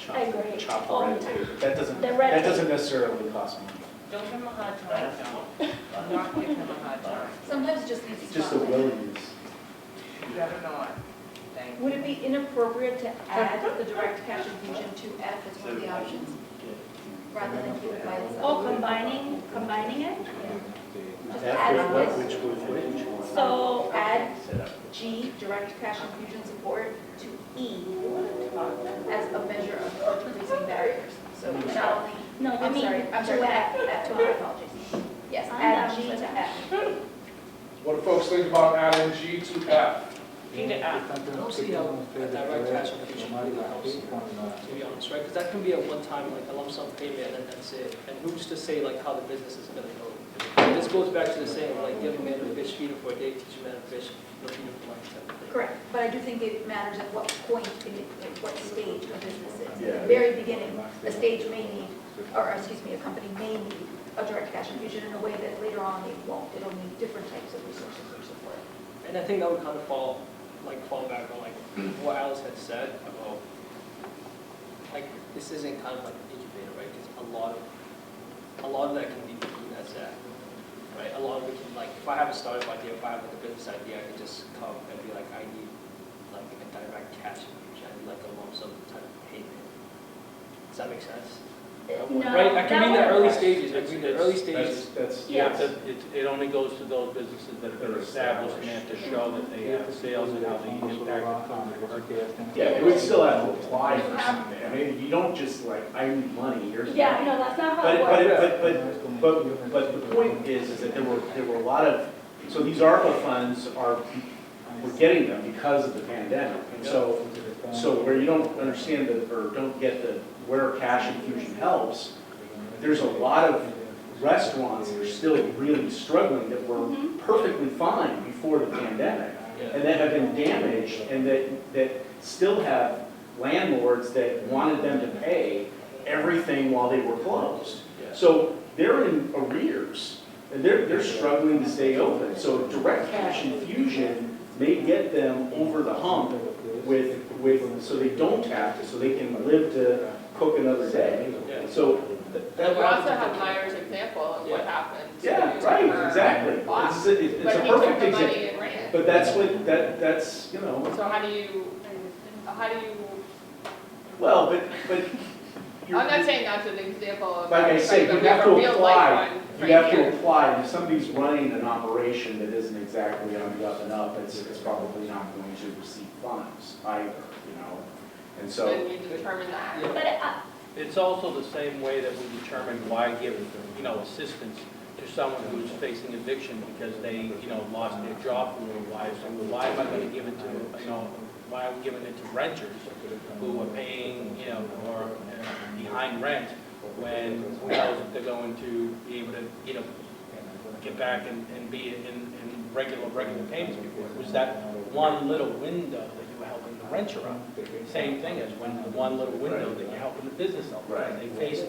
I agree. Chop the Oh, red tape. That doesn't, the red that tape. doesn't necessarily cost money. Don't give them a hard time, don't. Not give them a hard time. Sometimes it just needs It's to just stop. the willingness. You gotta know it. Thank you. Would it be inappropriate to add the direct cash infusion to F as one of the options? Rather than keep it by itself? Oh, combining it? Just That add with this. which one? So, Add G, direct cash infusion support, to E as a measure of decreasing barriers. So not only, no, you I'm mean sorry, to F to F. my apologies. Yes, I'm add down G with to that. F. What do folks think about adding G to F? I don't see how a direct cash infusion really helps, to be honest, right? Because that can be a one-time, like a lump sum payment and that's it. And who's to say like how the business is gonna go? And this goes back to the saying, like give a man a fish, feed him for a day, teach a man a fish, feed him for life type of thing. Correct, but I do think it matters at what point, at what stage a business is. At Yeah. the very beginning, a stage may need, or excuse me, a company may need a direct cash infusion in a way that later on it won't. It'll need different types of resources or support. And I think that would kind of fall back on like what Alice had said about, like, this isn't kind of like an incubator, right? Because a lot of that can be as that, right? A lot of it can, like, if I have a startup idea, if I have like a business idea, I can just come and be like, I need like a direct cash infusion, I need like a lump sum type of payment. Does that make sense? No, Right, I can that be in the would- early stages, I can be in the early stages. That's, Yeah. It only goes to those businesses that have been established and have to show that they have sales and how they impact the yeah, we still have to apply for something. I mean, you don't just like, I need money, here's money. Yeah, no, that's not how it works. But the point is that there were a lot of, so these ARPA funds we're getting them because of the pandemic. And so where you don't understand or don't get where cash infusion helps, there's a lot of restaurants that are still really struggling that were perfectly fine before the pandemic and that have been damaged and that still have landlords that wanted them to pay everything while they were closed. So they're in arrears and they're struggling to stay open. So direct cash infusion may get them over the hump so they don't have to, so they can live to cook another day. So And we also have Myers' example of what happened. yeah, right, exactly. It's a But he took perfect the money example. and ran. But that's, you know, So how do you, well, but I'm not saying that's an example of. like I say, but you we have a to real apply, life one you have right to here. apply. If somebody's running an operation that isn't exactly on the up and up, it's probably not going to receive funds either, you know? And so. Then you determine that. But It's also the same way that we determine why give, assistance to someone who's facing eviction because they, lost their job for a little while. So why am I going to give it to, why are we giving it to renters who are paying, or behind rent when who knows if they're going to be able to, get back and be in regular payments before? It was that one little window that you were helping the renter out. Same thing as when the one little window that you're helping the business out. Right. They face,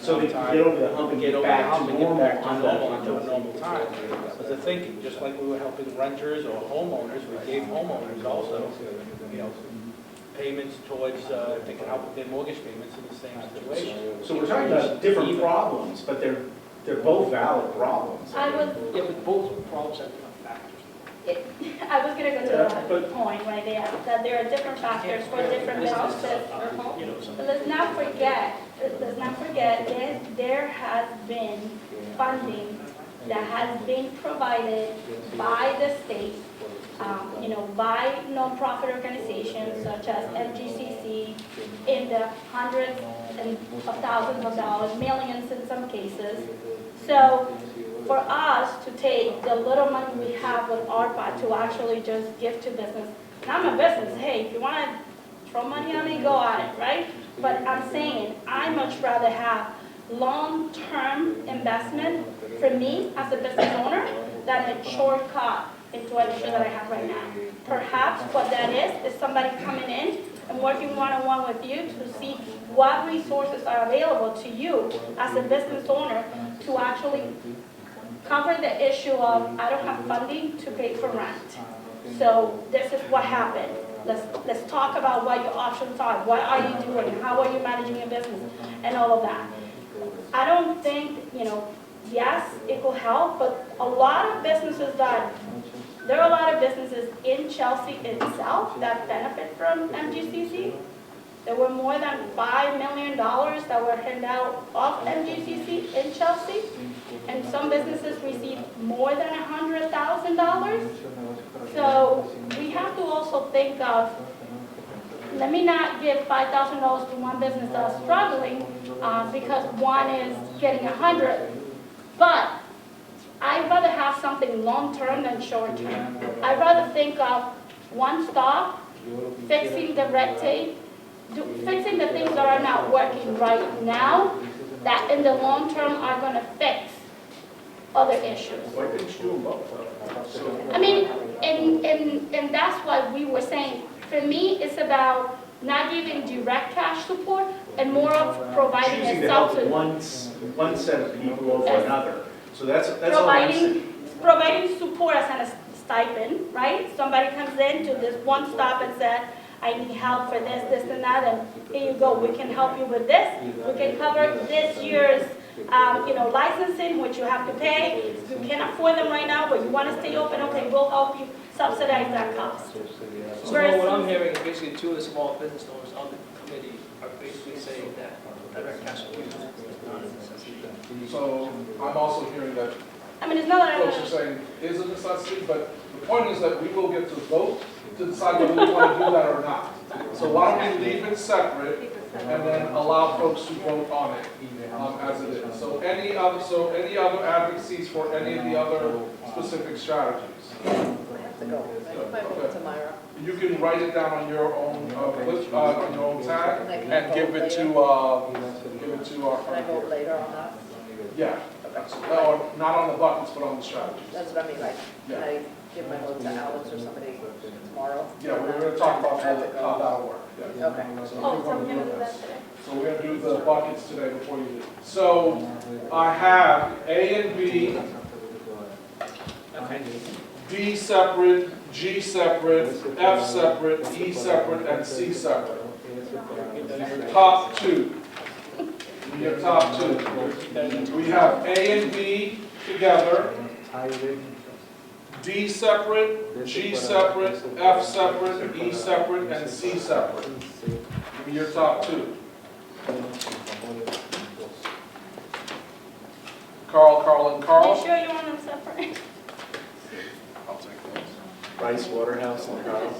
So they can get over the hump and get back to normal on that onto a normal time. That was the thinking, just like we were helping renters or homeowners, we gave homeowners also, payments towards, they can help with their mortgage payments in the same situation. So we're talking about different problems, but they're both valid problems. I was, Yeah, but both problems have different factors. I was gonna go to the point right there, that there are different factors for different businesses. But let's not forget, there has been funding that has been provided by the state, by nonprofit organizations such as MGCC in the hundreds of thousands of dollars, millions in some cases. So for us to take the little money we have with ARPA to actually just give to business, and I'm a business, hey, if you want to throw money at me, go at it, right? But I'm saying, I much rather have long-term investment for me as a business owner than a shortcut into an issue that I have right now. Perhaps what that is somebody coming in and working one-on-one with you to see what resources are available to you as a business owner to actually cover the issue of, I don't have funding to pay for rent. So this is what happened. Let's talk about what your options are. What are you doing? How are you managing your business? And all of that. I don't think, yes, it will help, but a lot of businesses there are a lot of businesses in Chelsea itself that benefit from MGCC. There were more than $5 million that were handed out of MGCC in Chelsea, and some businesses received more than $100,000. So we have to also think of, let me not give $5,000 to one business that's struggling because one is getting 100, but I'd rather have something long-term than short-term. I'd rather think of one stop, fixing the red tape, fixing the things that are not working right now, that in the long term are going to fix other issues. Why didn't you do both? I mean, and that's what we were saying. For me, it's about not giving direct cash support and more of providing Choosing a to help subsidy. one set of people over another. So that's all I'm saying. Providing support as a stipend, right? Somebody comes in to this one stop and says, I need help for this, this, and that, and here you go. We can help you with this. We can cover this year's, licensing, which you have to pay. You can't afford them right now, but you want to stay open. Okay, we'll help you subsidize that cost. So what I'm hearing is basically two of the small business owners on the committee are basically saying that direct cash support is not a necessity. So I'm also hearing that I mean, it's not that folks are saying is a necessity, but the point is that we will get to vote to decide whether we want to do that or not. So why don't we leave it separate and then allow folks to vote on it as it is. So any other advocacies for any of the other specific strategies? I have to go to Myra. You can write it down on your own on your own tag and give it to our. Can I vote later on that? Yeah. Or not on the buckets, but on the strategies. That's what I mean, like, can I give my vote to Alex or somebody tomorrow? Yeah, we're going to talk about how that'll work. Yeah. Okay. Oh, so we're going to do that today? So we're going to do the buckets today before you do. So I have A and B, D separate, G separate, F separate, E separate, and C separate. Top two. Your top two. We have A and B together, D separate, G separate, F separate, E separate, and C separate. Give me your top two. Carl, and Carl. You sure you want them separate? I'll take those. Rice, Waterhouse, and Carl.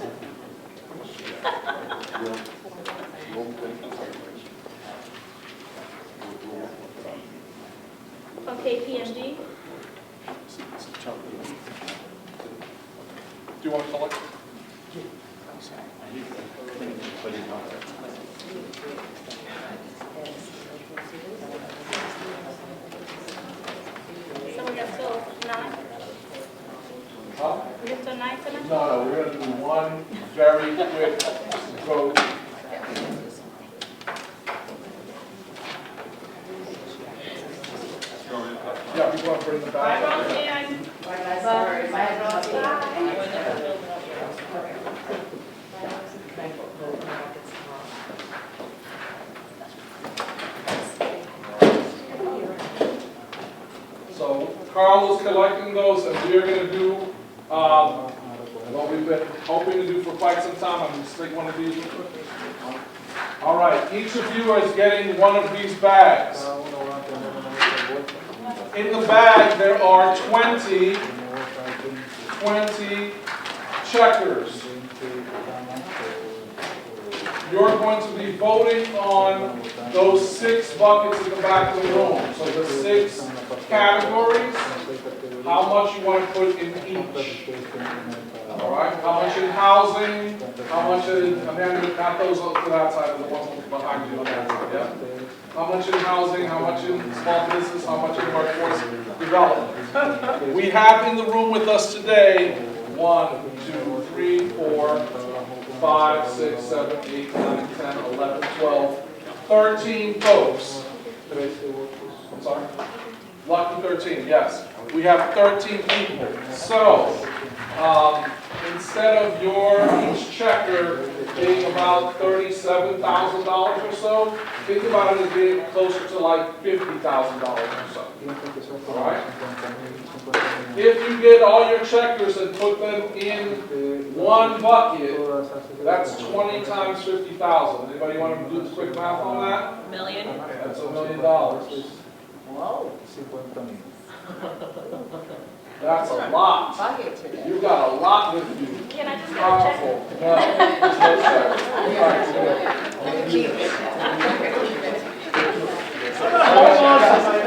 Okay, P and D. Do you want to collect? So we got till 9? Huh? We got till 9 tonight? No, we're going to do one very quick vote. Yeah, people want to bring the Bye, bag. Roseanne. Bye, guys. Sorry. So Carl is collecting those, and we're going to do what we've been hoping to do for quite some time. I'm going to stick one of these. All right, each of you is getting one of these bags. In the bag, there are 20 checkers. You're going to be voting on those 6 buckets in the back of the room. So the 6 categories, how much you want to put in each. All right, how much in housing, how much in, Amanda, not those to that side, the ones behind you. Yeah? how much in housing, how much in small business, how much in workforce development. We have in the room with us today 1, 2, 3, 4, 5, 6, 7, 8, 9, 10, 11, 12, 13 folks. I'm sorry? Lucky 13, yes. We have 13 people. So, instead of your each checker being about $37,000 or so, think about it as being closer to like $50,000 or so. All right? If you get all your checkers and put them in one bucket, that's 20 times 50,000. Anybody want to do the quick math on that? Million? That's $1 million. Whoa. That's a lot. Bucket today. You got a lot with you. Can I just Powerful. No, there's no check.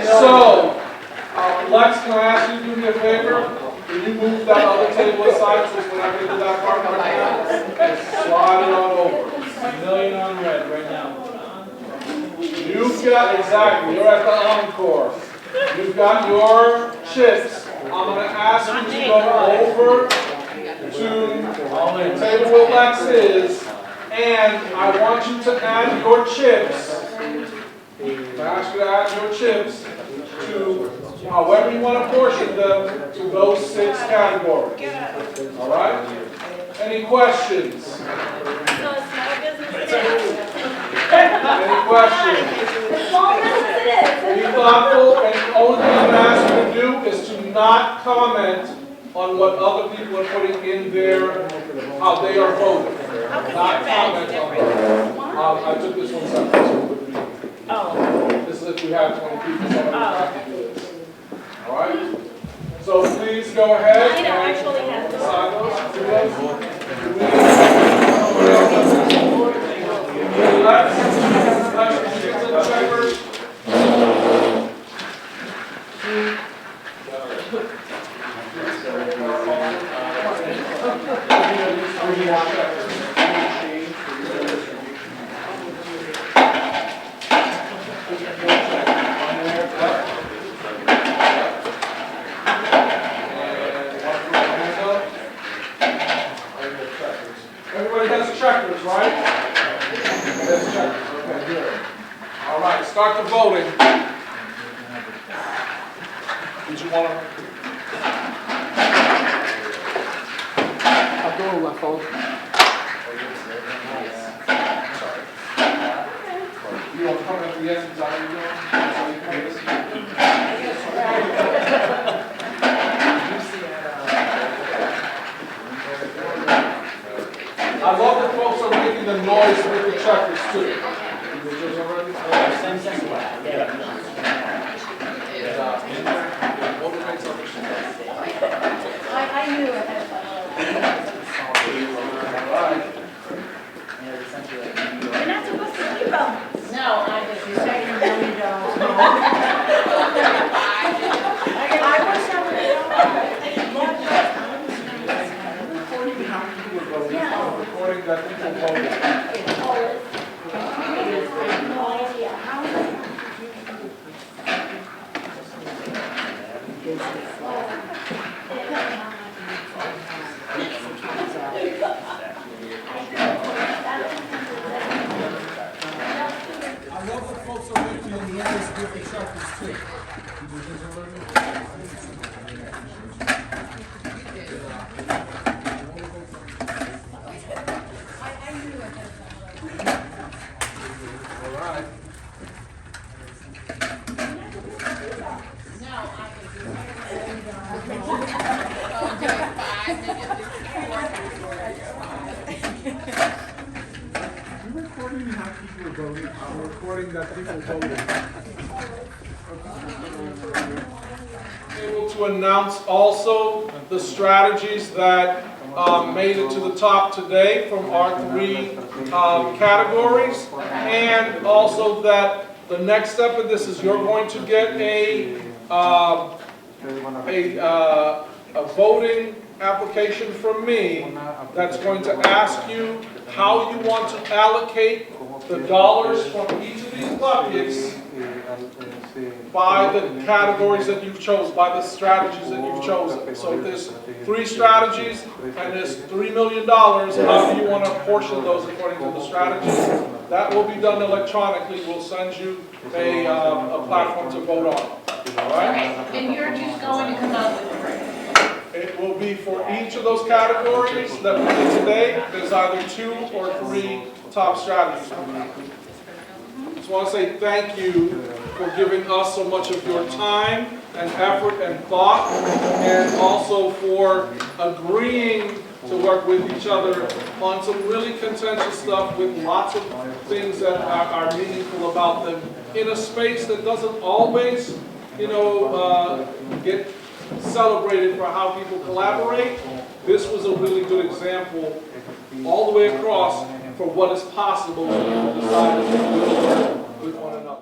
So, Lex, can I ask you to do me a favor? Can you move that other table aside so when I get to that part right now? Just slide it on over. $1 million on red right now. You've got, exactly, you're at the encore. You've got your chips. I'm going to ask you to go over to the table where Lex is, and I want you to add your chips. I ask you to add your chips to however you want to portion them to those 6 categories. All right? Any questions? Any questions? Be thoughtful, and the only thing I'm asking you to do is to not comment on what other people are putting in their, how they are voting. Not comment on that. I took this one separate, so it would be. Oh. This is if we have 20 people, somebody have to do this. All right? So please go ahead and decide those. Do those. Let's get to the checkers. Everybody has checkers, right? Has checkers. Okay, good. All right, start the voting. Did you want to? I'll go with my phone. You want to come at the end? Is that what you're doing? I love that folks are making the noise with the checkers too. I knew it had You're not supposed to keep them. No, I just, you say $1 million. I wish I would have Recording that people voted. no idea. How I love that folks are making the noise with the checkers too. All right. You're recording how people are voting. I'm recording that people voted. Able to announce also the strategies that made it to the top today from our 3 categories, and also that the next step of this is you're going to get a voting application from me that's going to ask you how you want to allocate the dollars from each of these buckets by the categories that you've chosen, by the strategies that you've chosen. So if there's 3 strategies and there's $3 million, how do you want to portion those according to the strategies? That will be done electronically. We'll send you a platform to vote on. All right? And you're just going to come up with a rate. It will be for each of those categories that we did today. There's either 2 or 3 top strategies. Just want to say thank you for giving us so much of your time and effort and thought, and also for agreeing to work with each other on some really contentious stuff with lots of things that are meaningful about them in a space that doesn't always, get celebrated for how people collaborate. This was a really good example all the way across for what is possible when people decide to work with one another.